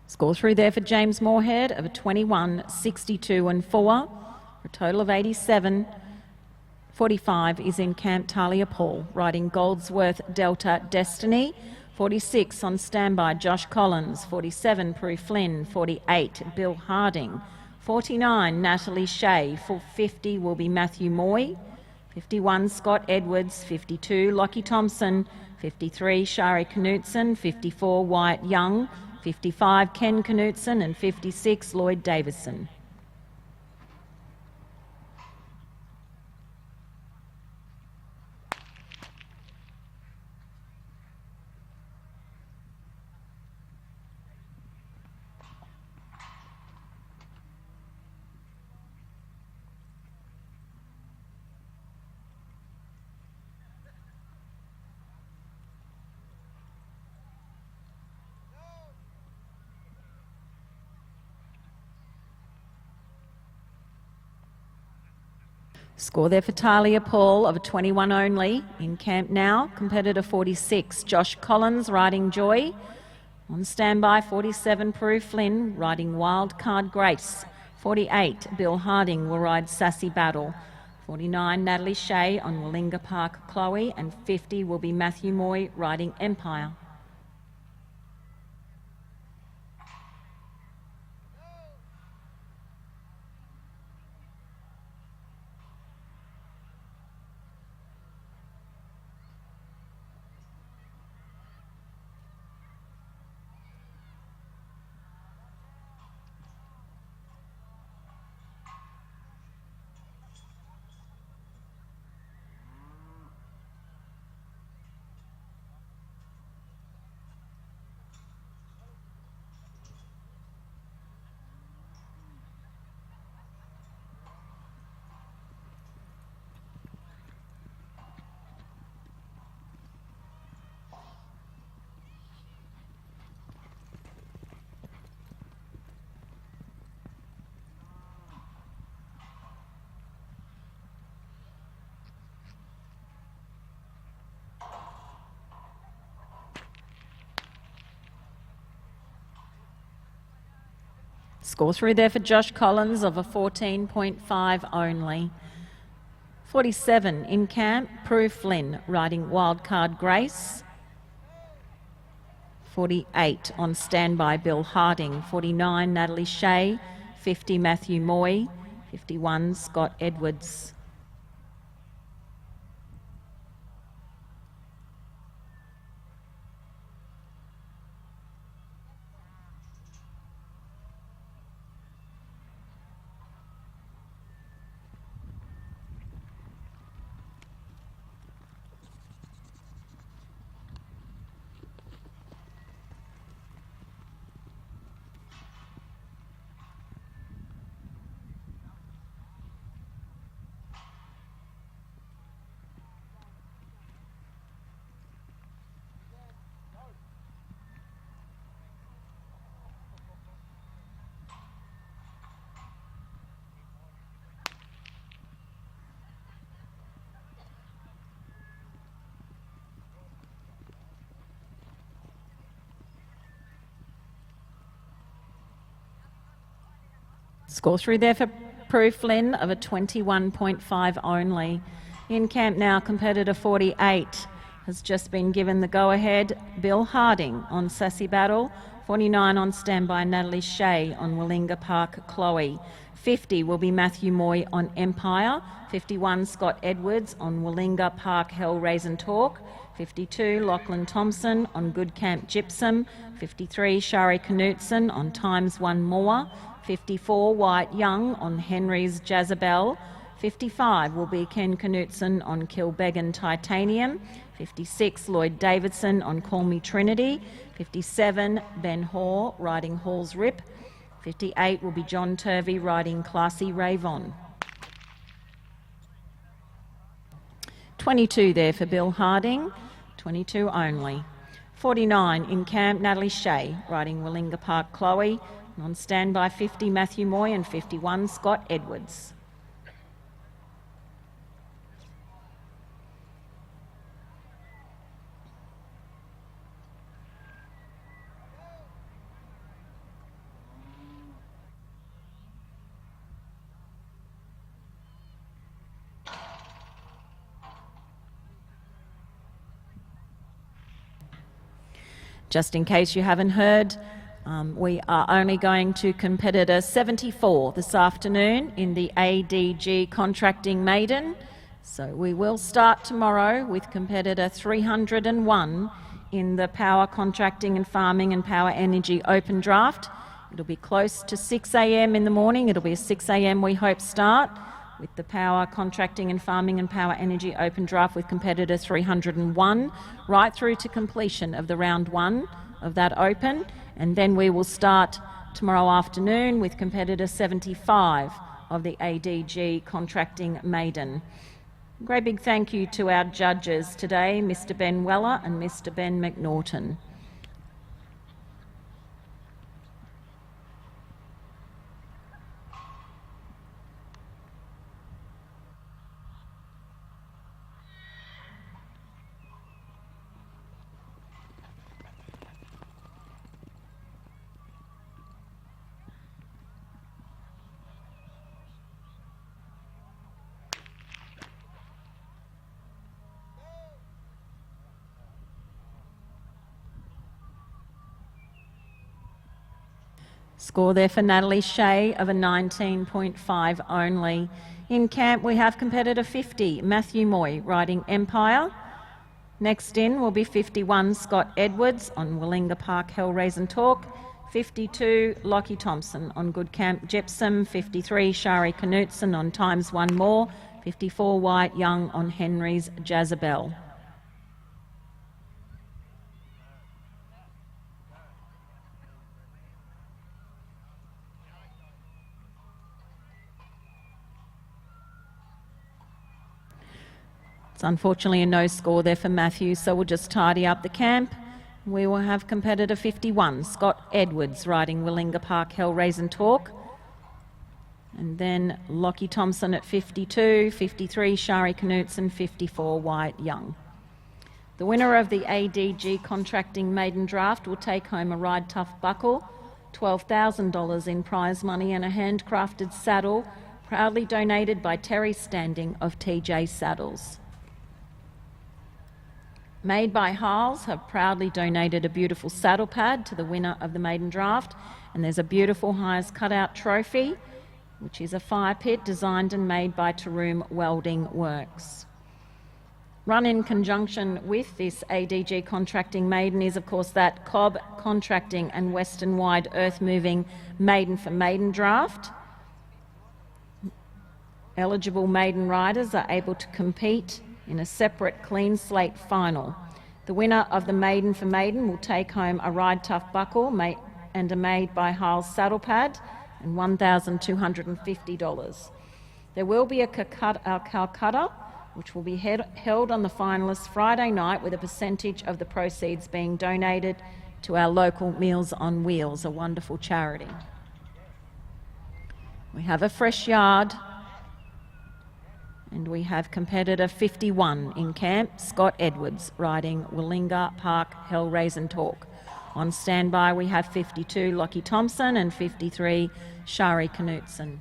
Score through there for James Moorhead of a 21, 62 and 4, for a total of 87. 45 is in camp Talia Paul, riding Goldsworth Delta Destiny. 46 on standby Josh Collins. 47 Prue Flynn. 48 Bill Harding. 49 Natalie Shea. For 50 will be Matthew Moy. 51 Scott Edwards. 52 Lockie Thompson. 53 Shari Knutson. 54 Wyatt Young. 55 Ken Knutson and 56 Lloyd Davison. Score there for Talia Paul of a 21 only. In camp now, competitor 46, Josh Collins, riding Joy. On standby, 47, Prue Flynn, riding Wild Card Grace. 48, Bill Harding will ride Sassy Battle. 49, Natalie Shea on Willinga Park Chloe, and 50 will be Matthew Moy riding Empire. Score through there for Josh Collins of a 14.5 only. 47 in camp, Prue Flynn riding Wildcard Grace. 48 on standby, Bill Harding. 49, Natalie Shea. 50, Matthew Moy. 51, Scott Edwards. Score through there for Prue Flynn of a 21.5 only. In camp now, competitor 48 has just been given the go-ahead. Bill Harding on Sassy Battle. 49 on standby, Natalie Shea on Willinga Park Chloe. 50 will be Matthew Moy on Empire. 51, Scott Edwards on Willinga Park Hellraisin Talk. 52, Lachlan Thompson on Good Camp Gypsum. 53, Shari Knutson on Times One More. 54, Wyatt Young on Henry's Jezebel. 55 will be Ken Knutson on Kilbeggan Titanium. 56, Lloyd Davidson on Call Me Trinity. 57, Ben Hoare riding Hall's Rip. 58 will be John Turvey riding Classy Ravon. 22 there for Bill Harding, 22 only. 49 in camp, Natalie Shea riding Willinga Park Chloe. And on standby, 50, Matthew Moy, and 51, Scott Edwards. Just in case you haven't heard, we are only going to competitor 74 this afternoon in the ADG Contracting Maiden. So we will start tomorrow with competitor 301 in the Power Contracting and Farming and Power Energy Open Draft. It'll be close to 6 a.m. in the morning. It'll be a 6 a.m. we hope start with the Power Contracting and Farming and Power Energy Open Draft with competitor 301 right through to completion of the round one of that open. And then we will start tomorrow afternoon with competitor 75 of the ADG Contracting Maiden. Great big thank you to our judges today, Mr. Ben Weller and Mr. Ben McNaughton. Score there for Natalie Shea of a 19.5 only. In camp we have competitor 50, Matthew Moy, riding Empire. Next in will be 51, Scott Edwards on Willinga Park Hellraise and Talk. 52, Lockie Thompson on Good Camp Gypsum. 53, Shari Knutson on Times One More. 54, Wyatt Young on Henry's Jezebel. It's unfortunately a no score there for Matthew, so we'll just tidy up the camp. We will have competitor 51, Scott Edwards, riding Willinga Park Hellraise and Talk. And then Lockie Thompson at 52, 53, Shari Knutson, 54, Wyatt Young. The winner of the ADG Contracting Maiden Draft will take home a Ride Tough buckle, $12,000 in prize money and a handcrafted saddle, proudly donated by Terry Standing of TJ Saddles. Made by Harles have proudly donated a beautiful saddle pad to the winner of the maiden draft, and there's a beautiful highest cutout trophy, which is a fire pit designed and made by Taroom Welding Works. Run in conjunction with this ADG Contracting Maiden is of course that Cobb Contracting and Western Wide Earth Moving Maiden for Maiden Draft. Eligible maiden riders are able to compete in a separate clean slate final. The winner of the Maiden for Maiden will take home a Ride Tough buckle and a Made by Harles saddle pad and $1,250. There will be a Calcutta, which will be held on the finalists Friday night, with a percentage of the proceeds being donated to our local Meals on Wheels, a wonderful charity. We have a fresh yard. And we have competitor 51 in camp, Scott Edwards, riding Willinga Park Hellraise and Talk. On standby we have 52, Lockie Thompson, and 53, Shari Knutson.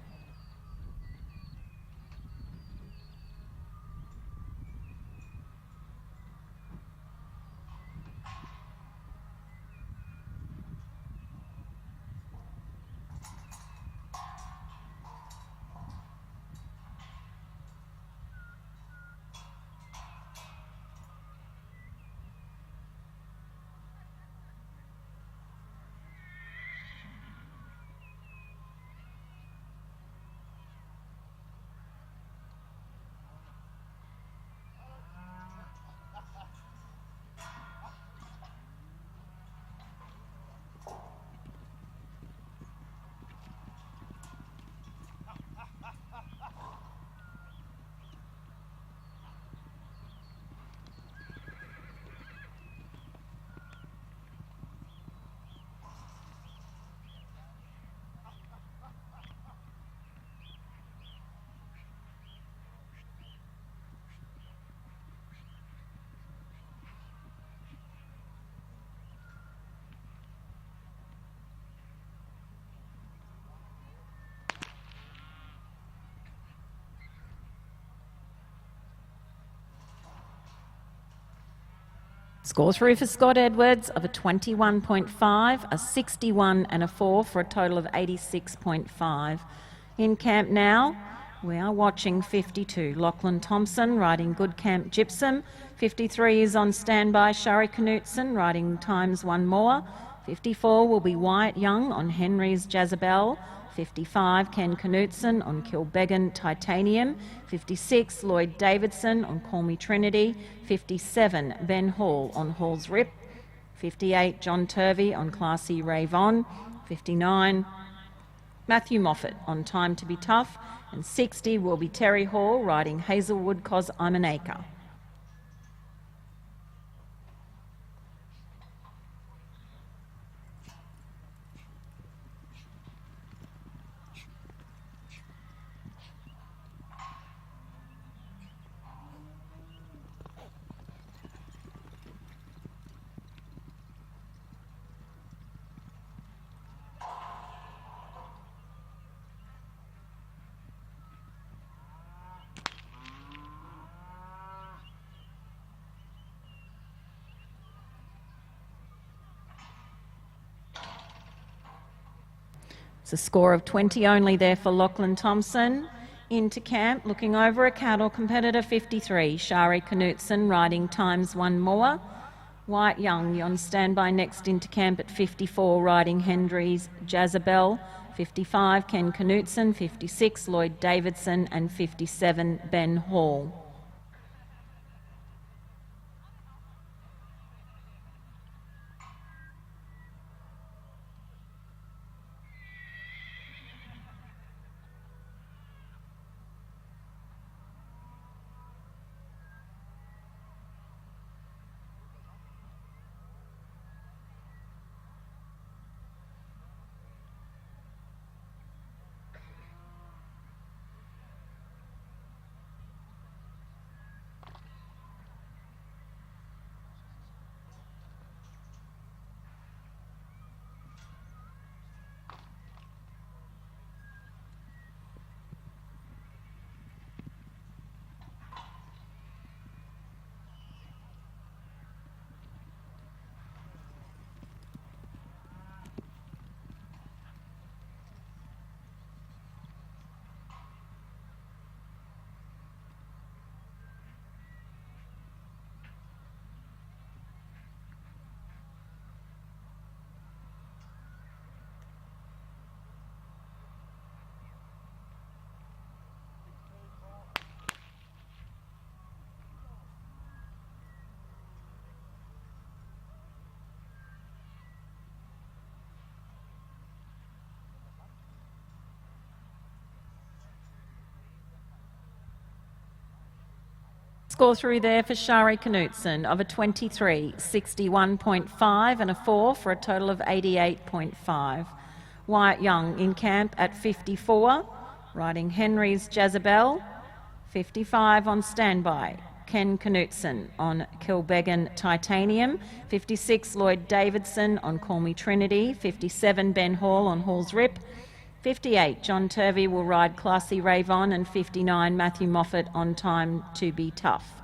Score through for Scott Edwards of a 21.5, a 61 and a 4 for a total of 86.5. In camp now, we are watching 52, Lachlan Thompson riding Good Camp Gypsum. 53 is on standby, Shari Knutson riding Times One More. 54 will be Wyatt Young on Henry's Jezebel. 55, Ken Knutson on Kilbeggan Titanium. 56, Lloyd Davidson on Call Me Trinity. 57, Ben Hall on Hall's Rip. 58, John Turvey on Classy Rave On. 59, Matthew Moffat on Time to Be Tough. And 60 will be Terry Hall riding Hazelwood Cos I'm an Acre. It's a score of 20 only there for Lachlan Thompson. Into camp, looking over a cattle, competitor 53, Shari Knutson, riding times one more. White Young on standby next into camp at 54, riding Hendry's Jezebel. 55, Ken Knutson. 56, Lloyd Davidson. And 57, Ben Hall. Score through there for Shari Knutson of a 23, 61.5 and a 4 for a total of 88.5. Wyatt Young in camp at 54, riding Henry's Jezebel. 55 on standby, Ken Knutson on Kilbeggan Titanium. 56, Lloyd Davidson on Call Me Trinity. 57, Ben Hall on Hall's Rip. 58, John Turvey will ride Classy Ravon, and 59, Matthew Moffat on Time to Be Tough.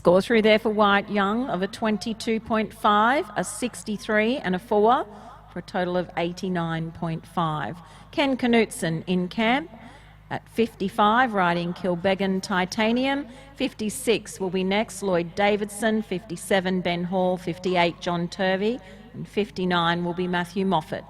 Score through there for Wyatt Young of a 22.5, a 63 and a 4 for a total of 89.5. Ken Knutson in camp at 55, riding Kilbeggan Titanium. 56 will be next, Lloyd Davidson. 57, Ben Hall. 58, John Turvey. And 59 will be Matthew Moffat.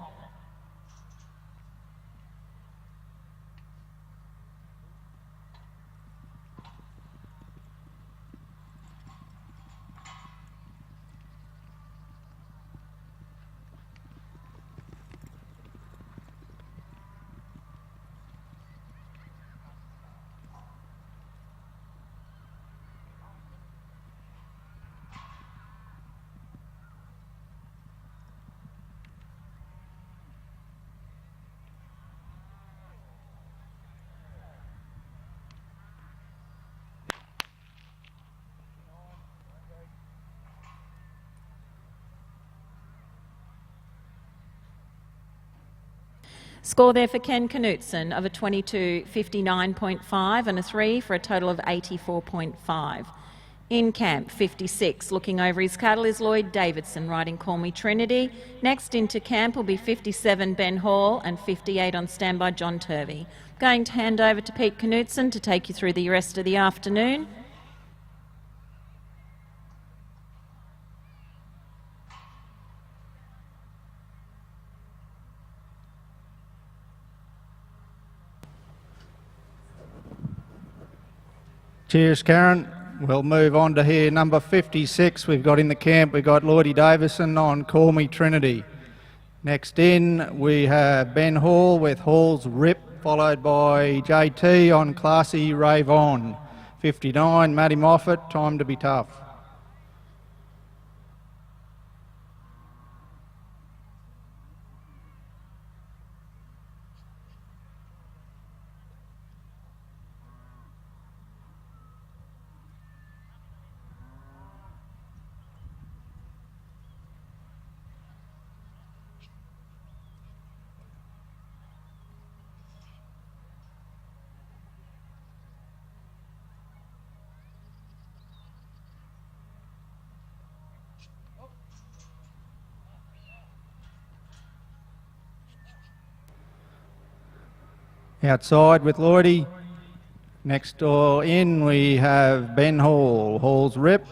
Score there for Ken Knutson of a 22, 59.5 and a 3 for a total of 84.5. In camp, 56, looking over his cattle is Lloyd Davidson, riding Call Me Trinity. Next into camp will be 57, Ben Hall, and 58 on standby, John Turvey. Going to hand over to Pete Knutson to take you through the rest of the afternoon. Cheers, Karen. We'll move on to here, number 56. We've got in the camp, we've got Lloydie Davison on Call Me Trinity. Next in, we have Ben Hall with Hall's Rip, followed by JT on Classy Rave On. 59, Matty Moffat, Time to Be Tough. Outside with Lloydie. Next door in we have Ben Hall, Hall's Rip,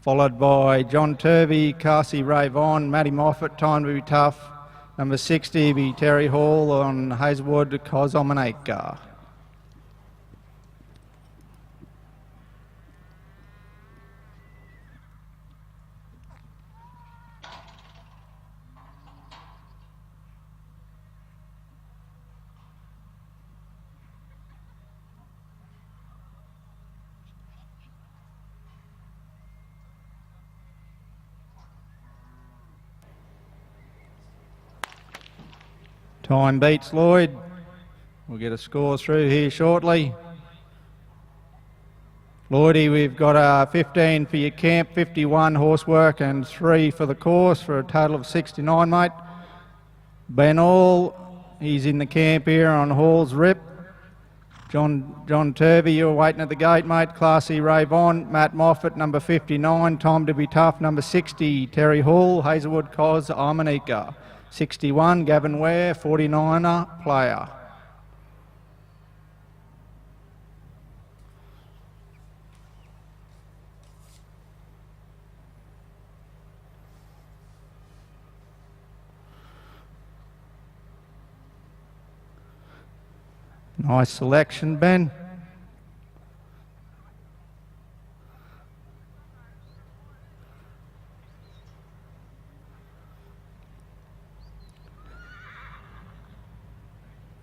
followed by John Turvey, Carsey Rave On, Matty Moffat, Time to Be Tough. Number 60 be Terry Hall on Hazelwood, Kozomanaka. Time beats Lloyd. We'll get a score through here shortly. Lloydie, we've got 15 for your camp, 51 horsework and 3 for the course for a total of 69, mate. Ben Hall, he's in the camp here on Hall's Rip. John Turvey, you're waiting at the gate, mate. Classy Rave On. Matt Moffat, number 59, Time to Be Tough. Number 60, Terry Hall, Hazelwood Cos, Armonica. 61, Gavin Ware, 49er, player. Nice selection, Ben.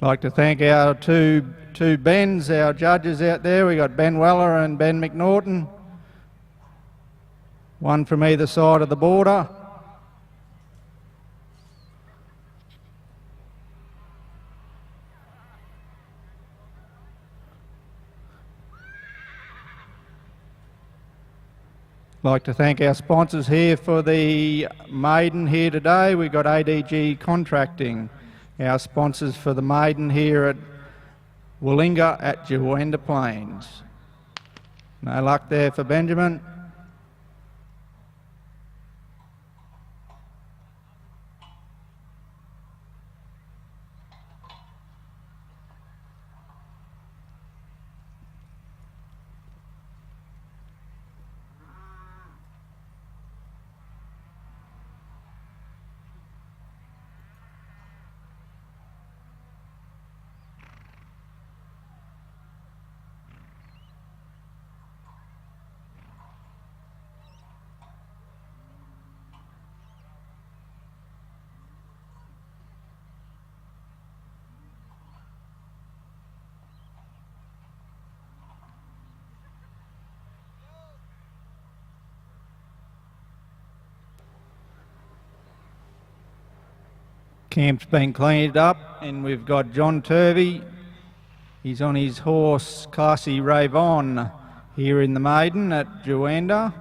I'd like to thank our two Bens, our judges out there. We got Ben Weller and Ben McNaughton. One from either side of the border. I'd like to thank our sponsors here for the maiden here today. We've got ADG Contracting, our sponsors for the maiden here at Willinga at Juandah Plains. No luck there for Benjamin. Camp's been cleaned up and we've got John Turvey. He's on his horse Classy Rave On here in the maiden at Juandah.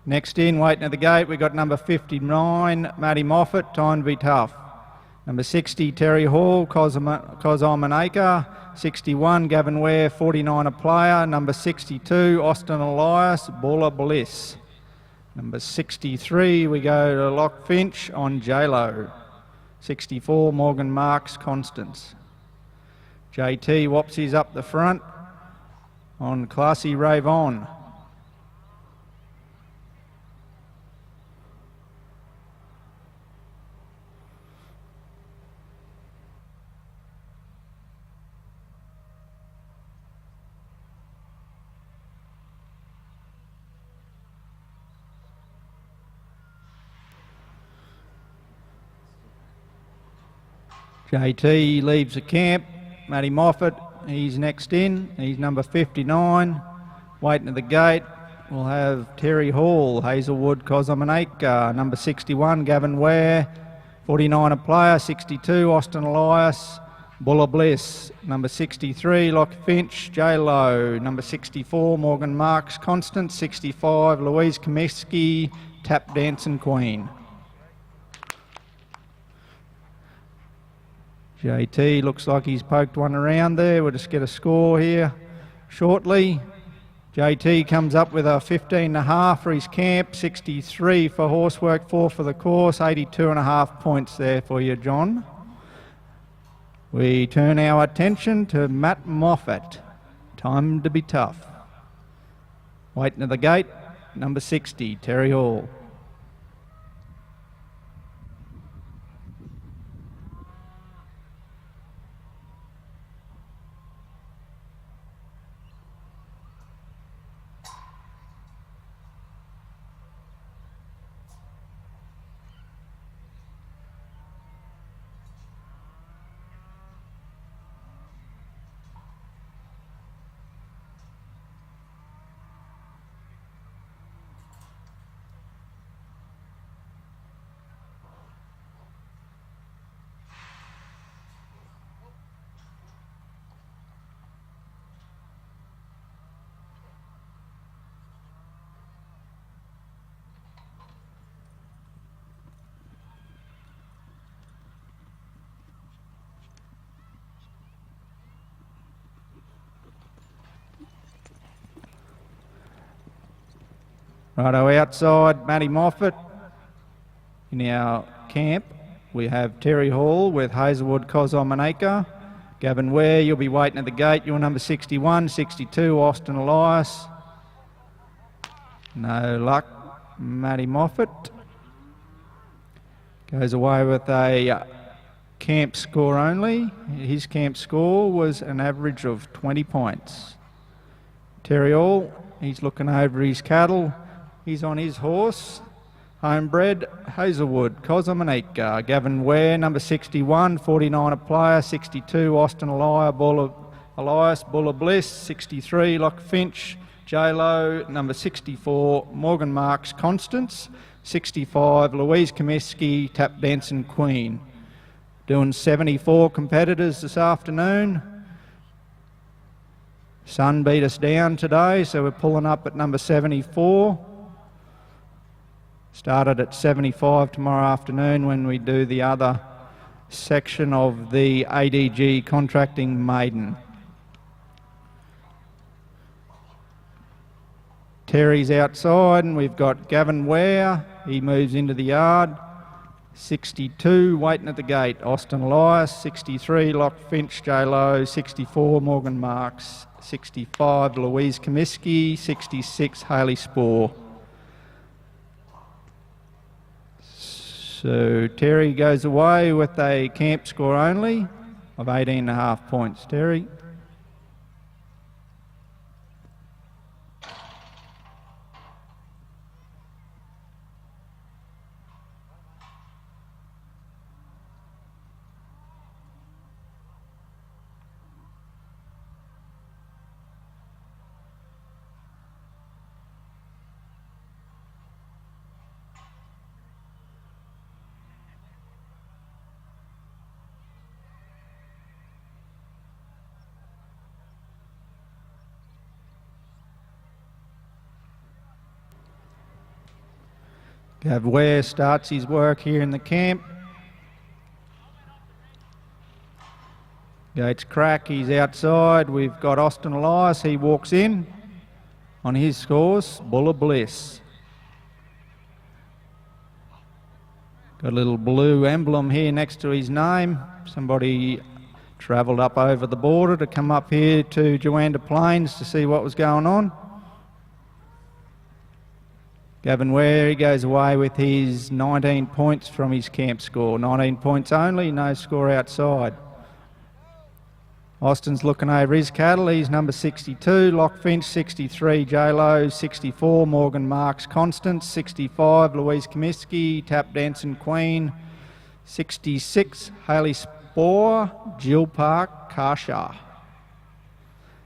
Next in, waiting at the gate, we've got number 59, Matty Moffat, Time to Be Tough. Number 60, Terry Hall, Kozomanaka. 61, Gavin Ware, 49 a player. Number 62, Austin Elias, Bulla Bliss. Number 63, we go to Lock Finch on J-Lo. 64, Morgan Marks, Constance. JT Wopsies up the front on Classy Rave On. JT leaves the camp. Matty Moffat, he's next in. He's number 59. Waiting at the gate, we'll have Terry Hall, Hazelwood, Cosmonaca. Number 61, Gavin Ware. 49 a player. 62, Austin Elias, Bulla Bliss. Number 63, Lockie Finch, J Lowe. Number 64, Morgan Marks, Constance. 65, Louise Comiskey, Tap Dancing Queen. JT looks like he's poked one around there. We'll just get a score here shortly. JT comes up with a 15.5 for his camp, 63 for horsework, 4 for the course, 82.5 points there for you, John. We turn our attention to Matt Moffat. Time to be tough. Waiting at the gate, number 60, Terry Hall. Righto, outside, Matty Moffat. In our camp, we have Terry Hall with Hazelwood, Cosmonaca. Gavin Ware, you'll be waiting at the gate. You're number 61, 62, Austin Elias. No luck, Matty Moffat. Goes away with a camp score only. His camp score was an average of 20 points. Terry Hall, he's looking over his cattle. He's on his horse, homebred, Hazelwood, Cosmonaca. Gavin Ware, number 61, 49 a player. 62, Austin Elias, Bulla Bliss. 63, Locke Finch, J Lowe. Number 64, Morgan Marks, Constance. 65, Louise Comiskey, Tap Dancing Queen. Doing 74 competitors this afternoon. Sun beat us down today, so we're pulling up at number 74. Started at 75 tomorrow afternoon when we do the other section of the ADG contracting maiden. Terry's outside and we've got Gavin Ware. He moves into the yard. 62 waiting at the gate, Austin Elias. 63, Locke Finch, J Lowe. 64, Morgan Marks. 65, Louise Comiskey. 66, Hayley Spoor. So Terry goes away with a camp score only of 18.5 points. Terry. Gav Ware starts his work here in the camp. Gates crack, he's outside. We've got Austin Elias, he walks in. On his scores, Bulla Bliss. Got a little blue emblem here next to his name. Somebody travelled up over the border to come up here to Juandah Plains to see what was going on. Gavin Ware, he goes away with his 19 points from his camp score. 19 points only, no score outside. Austin's looking over his cattle. He's number 62, Locke Finch. 63, J Lowe. 64, Morgan Marks, Constance. 65, Louise Comiskey, Tap Dancing Queen. 66, Hayley Spore, Jill Park, Karsha.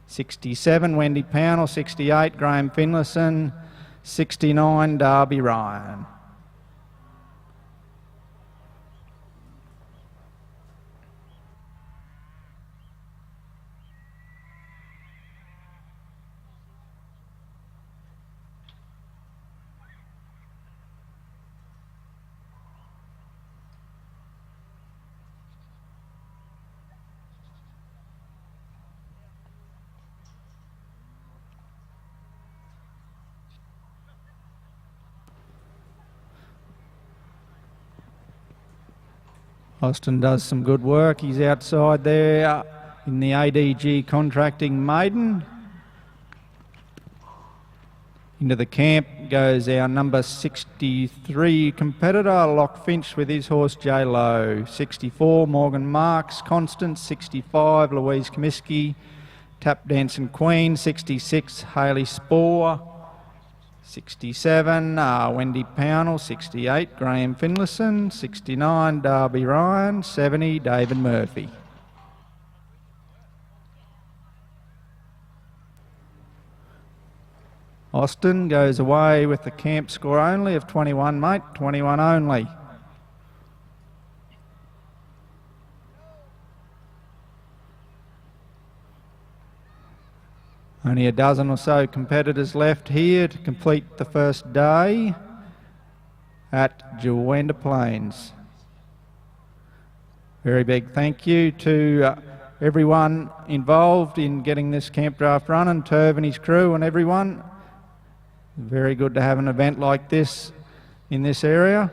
67, Wendy Pownell. 68, Graham Finlayson. 69, Darby Ryan. Austin does some good work. He's outside there in the ADG contracting maiden. Into the camp goes our number 63 competitor, Lock Finch, with his horse J-Lo. 64, Morgan Marks, Constance. 65, Louise Comiskey, Tap Dancing Queen. 66, Hayley Spore. 67, Wendy Pownell. 68, Graham Finlayson. 69, Darby Ryan. 70, David Murphy. Austin goes away with the camp score only of 21, mate. 21 only. Only a dozen or so competitors left here to complete the first day at Juandah Plains. Very big thank you to everyone involved in getting this camp draft running, Turv and his crew and everyone. Very good to have an event like this in this area.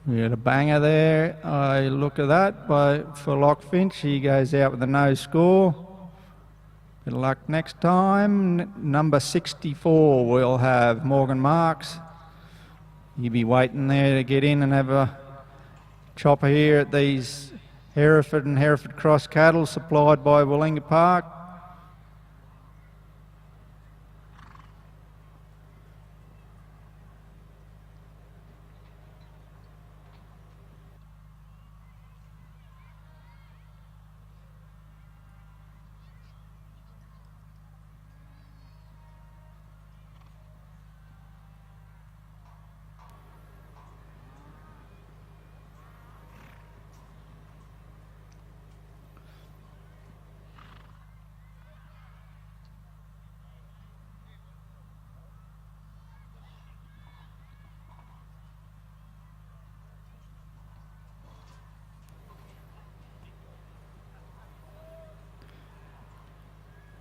We had a banger there. I look at that for Lock Finch. He goes out with a no score. Bit of luck next time. Number 64 we'll have Morgan Marks. He'll be waiting there to get in and have a chopper here at these Hereford and Hereford Cross cattle supplied by Willinga Park.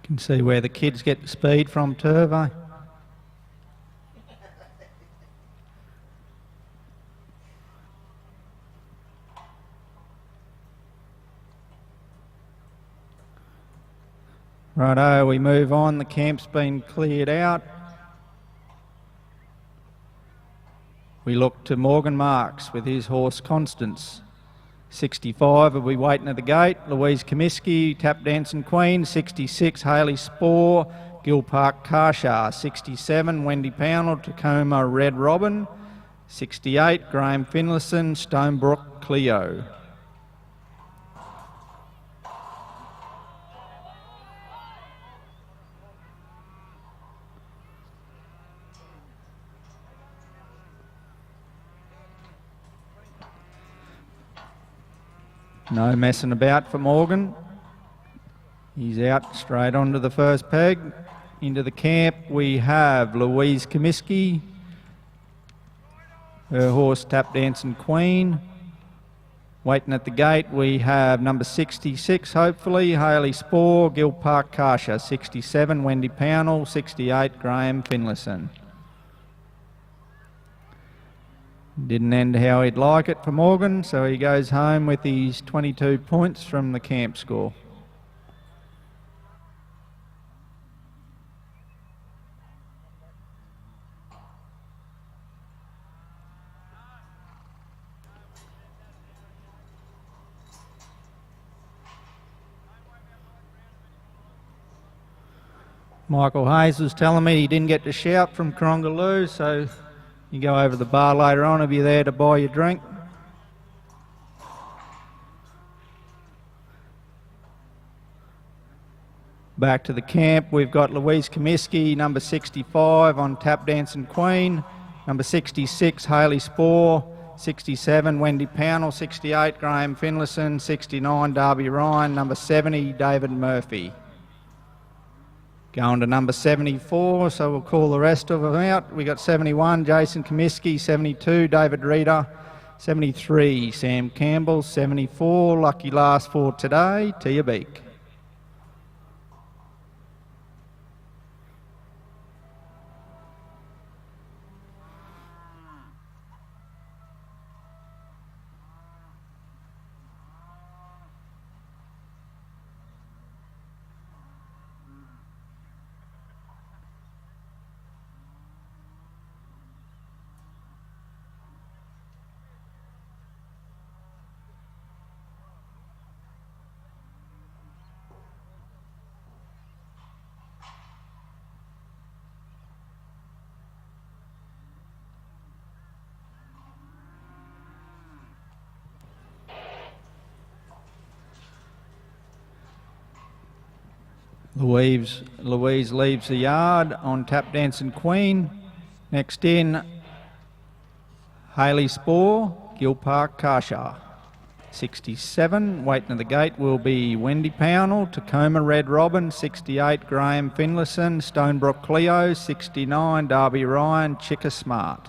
Can see where the kids get the speed from, Turvo. Righto, we move on. The camp's been cleared out. We look to Morgan Marks with his horse Constance. 65 will be waiting at the gate. Louise Comiskey, Tap Dancing Queen. 66, Hayley Spore, Gill Park Karsha. 67, Wendy Pownell, Tacoma Red Robin. 68, Graham Finlayson, Stonebrook Cleo. No messing about for Morgan. He's out straight onto the first peg. Into the camp we have Louise Comiskey, her horse Tap Dancing Queen, Waiting at the gate, we have number 66, hopefully, Hayley Spore, Gill Park Karsha, 67, Wendy Pownell, 68, Graham Finlayson. Didn't end how he'd like it for Morgan, so he goes home with his 22 points from the camp score. Michael Hayes was telling me he didn't get to shout from Corongaloo, so you go over the bar later on if you're there to buy your drink. Back to the camp, we've got Louise Comiskey, number 65 on Tap Dancing Queen, number 66 Hayley Spore, 67 Wendy Pownell, 68 Graham Finlayson, 69 Darby Ryan, number 70 David Murphy. Going to number 74, so we'll call the rest of them out. We got 71, Jason Comiskey, 72, David Reeder, 73, Sam Campbell, 74, lucky last for today, Tia Beek. Louise leaves the yard on Tap Dancing Queen. Next in, Hayley Spore, Gill Park Karsha. 67, waiting at the gate will be Wendy Pownell, Tacoma Red Robin, 68 Graham Finlayson, Stonebrook Cleo, 69 Darby Ryan, Chicka Smart.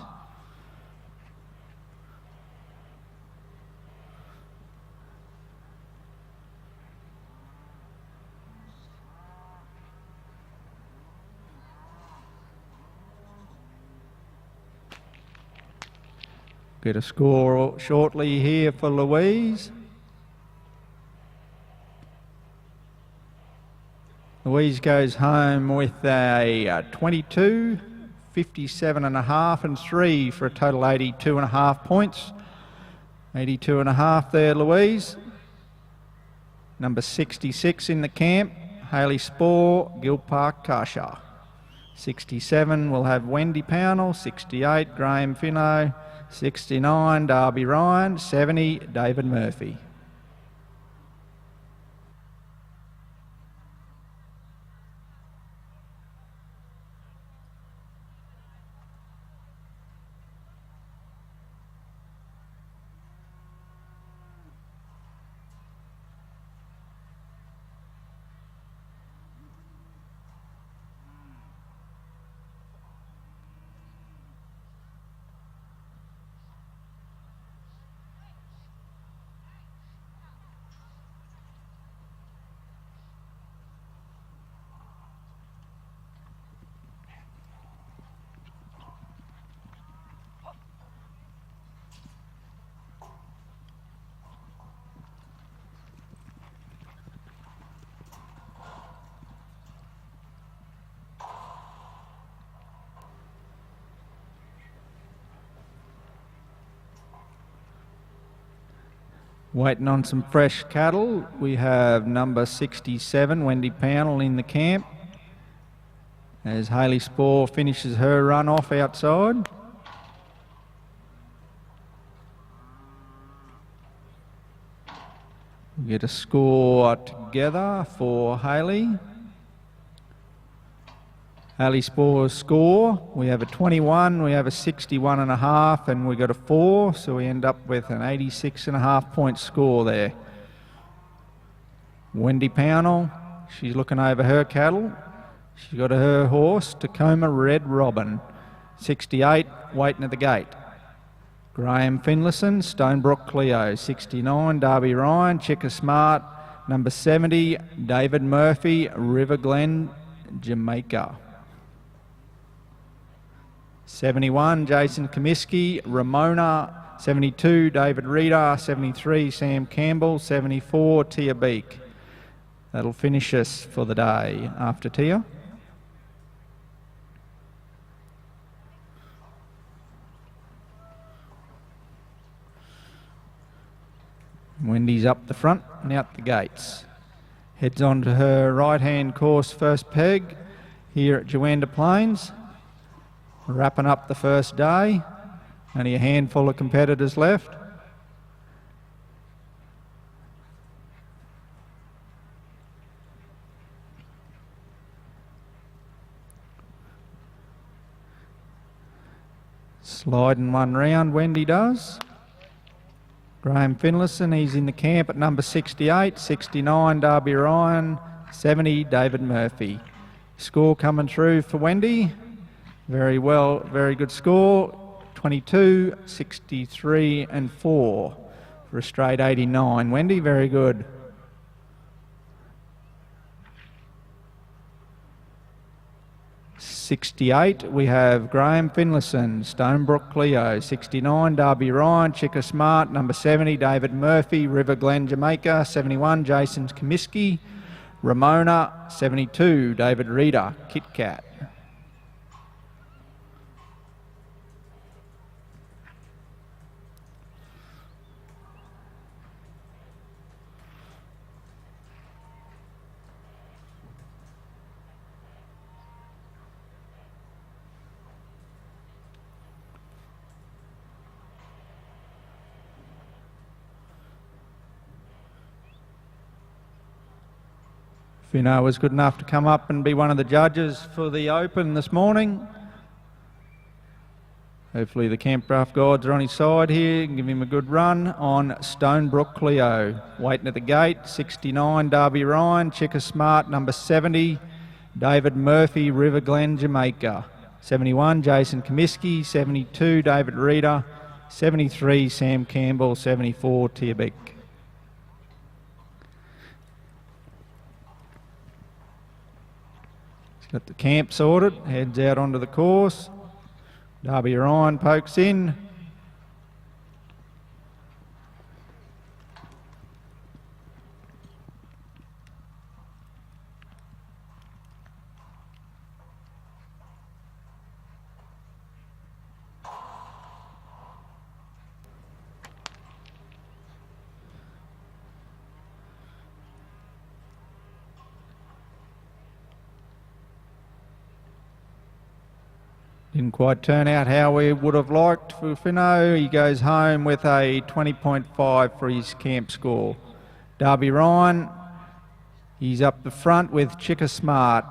Get a score shortly here for Louise. Louise goes home with a 22, 57 and a half and 3 for a total 82 and a half points. 82 and a half there, Louise. Number 66 in the camp, Hayley Spore, Gill Park Karsha. 67 will have Wendy Pownell, 68 Graham Finno, 69 Darby Ryan, 70 David Murphy. Waiting on some fresh cattle, we have number 67, Wendy Pownell, in the camp as Hayley Spore finishes her run off outside. We get a score together for Hayley. Hayley Spore's score, we have a 21, we have a 61 and a half, and we got a 4, so we end up with an 86 and a half point score there. Wendy Pownell, she's looking over her cattle. She's got her horse, Tacoma Red Robin, 68, waiting at the gate. Graham Finlayson, Stonebrook Cleo. 69, Darby Ryan, Chicker Smart. Number 70, David Murphy, River Glen, Jamaica. 71, Jason Comiskey, Ramona. 72, David Reeder. 73, Sam Campbell. 74, Tia Beek. That'll finish us for the day after Tia. Wendy's up the front and out the gates. Heads on to her right-hand course first peg here at Juandah Plains. Wrapping up the first day. Only a handful of competitors left. Sliding one round, Wendy does. Graham Finlayson, he's in the camp at number 68, 69, Darby Ryan, 70, David Murphy. Score coming through for Wendy. Very well, very good score. 22, 63 and 4 for a straight 89. Wendy, very good. '68, we have Graham Finlayson, Stonebrook Cleo. 69, Darby Ryan, Chicker Smart. Number 70, David Murphy, River Glen, Jamaica. 71, Jason Comiskey. Ramona. 72, David Reeder, Kit Kat. Fino was good enough to come up and be one of the judges for the Open this morning. Hopefully the Campdraft gods are on his side here and give him a good run on Stonebrook Cleo. Waiting at the gate, 69, Darby Ryan, Chicker Smart. Number 70, David Murphy, River Glen, Jamaica. 71, Jason Comiskey. 72, David Reeder. 73, Sam Campbell. 74, Tia Beek. Got the camp sorted, heads out onto the course. Darby Ryan pokes in. Didn't quite turn out how we would have liked for Fino. He goes home with a 20.5 for his camp score. Darby Ryan, he's up the front with Chicker Smart.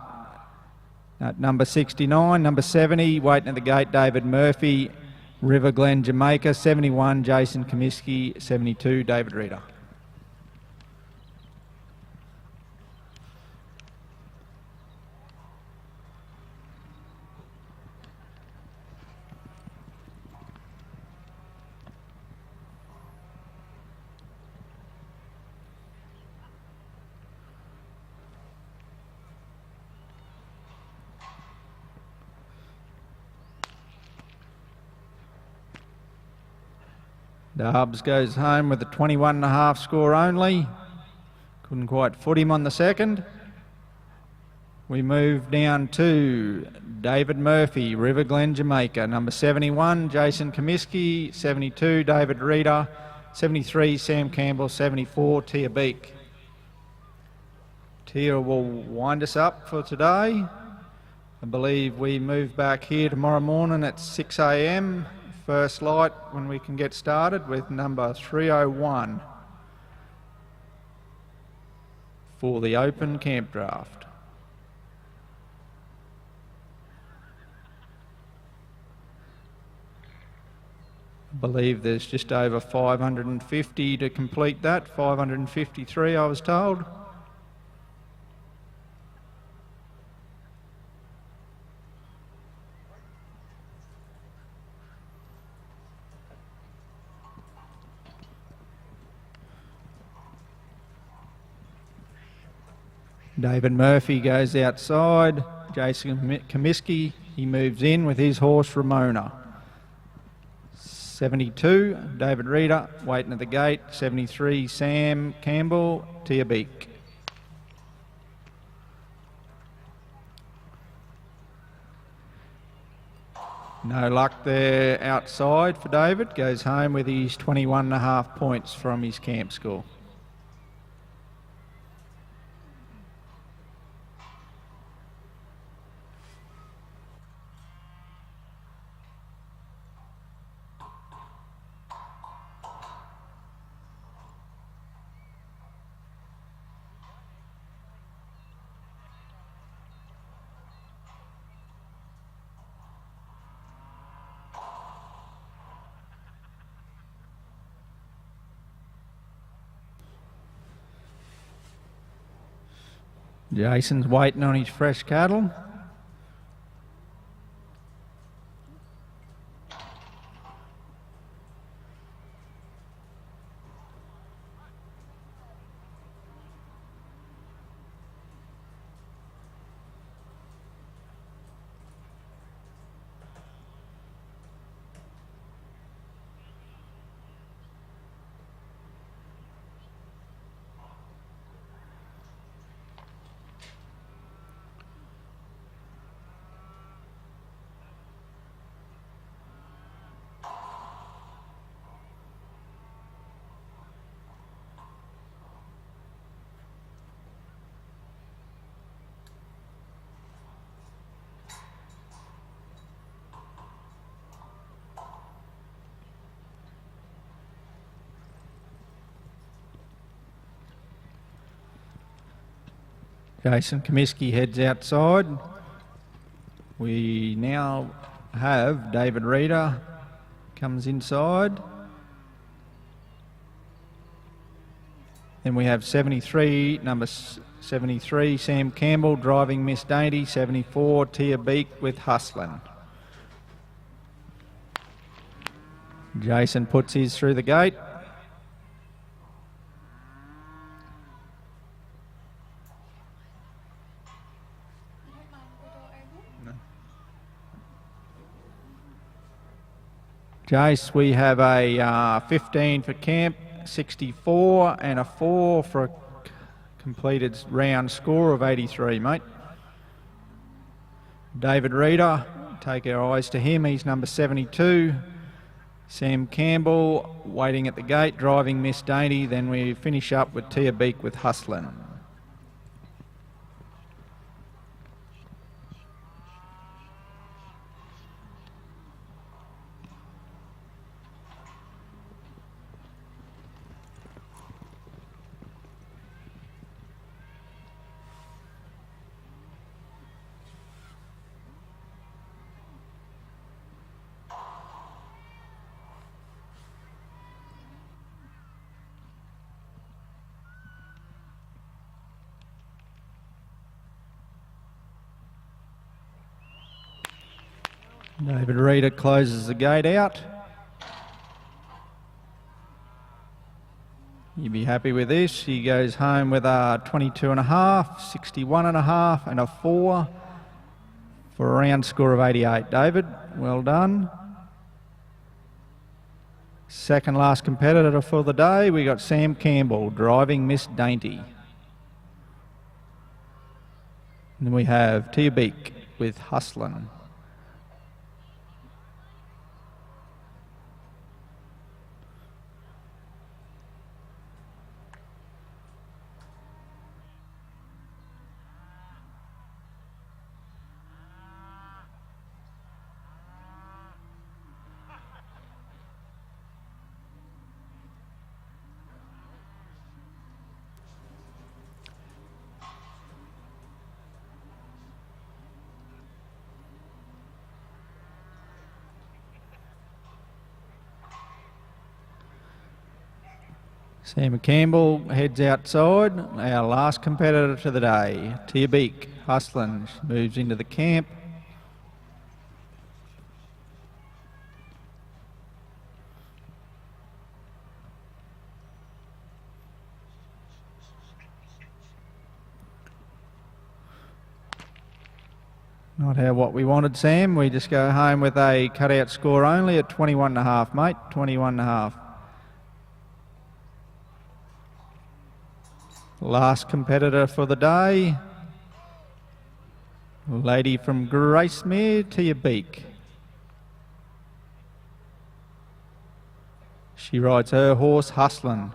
At number 69, number 70, waiting at the gate, David Murphy, River Glen, Jamaica. 71, Jason Comiskey. 72, David Reeder. Darbs goes home with a 21.5 score only. Couldn't quite foot him on the second. We move down to David Murphy, River Glen, Jamaica. Number 71, Jason Comiskey. 72, David Reeder. 73, Sam Campbell. 74, Tia Beek. Tia will wind us up for today. I believe we move back here tomorrow morning at 6 a.m. First light when we can get started with number 301 for the Open Campdraft. I believe there's just over 550 to complete that, 553 I was told. David Murphy goes outside. Jason Comiskey, he moves in with his horse Ramona. 72, David Reeder, waiting at the gate. 73, Sam Campbell, Tiabeek. No luck there outside for David. Goes home with his 21.5 points from his camp score. Jason's waiting on his fresh cattle. Jason Comiskey heads outside. We now have David Reeder comes inside. Then we have 73, number 73, Sam Campbell driving Miss Dainty. 74, Tia Beek with Hustlin'. Jason puts his through the gate. Jace, we have a 15 for camp, 64 and a 4 for a completed round score of 83, mate. David Reeder, take our eyes to him, he's number 72. Sam Campbell waiting at the gate, driving Miss Dainty. Then we finish up with Tia Beek with Hustlin'. David Reeder closes the gate out. You'd be happy with this. He goes home with a 22.5, 61.5 and a 4 for a round score of 88. David, well done. Second last competitor for the day, we got Sam Campbell driving Miss Dainty. And then we have Tia Beek with Hustlin'. Sam Campbell heads outside, our last competitor to the day. Tia Beek, Hustlin', moves into the camp. Not what we wanted, Sam. We just go home with a cutout score only at 21.5, mate. 21.5. Last competitor for the day. Lady from Gracemere to your beak. She rides her horse Hustlin'.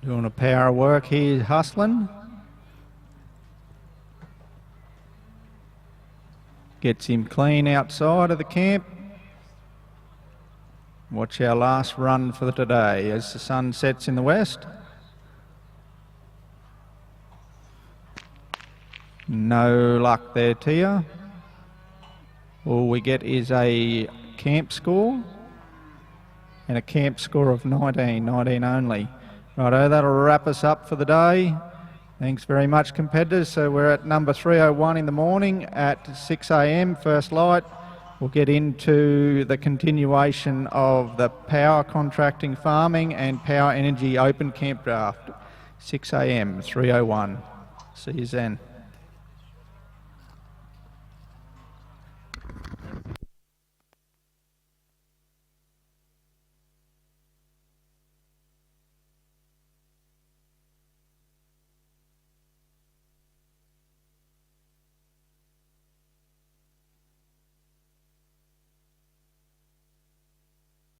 Doing a power work here, Hustlin'. Gets him clean outside of the camp. Watch our last run for today as the sun sets in the west. No luck there, Tia. All we get is a camp score and a camp score of 19 only. Righto, that'll wrap us up for the day. Thanks very much, competitors. So we're at number 301 in the morning at 6 a.m, first light. We'll get into the continuation of the power contracting farming and power energy open camp draft. 6 a.m, 301. See you then.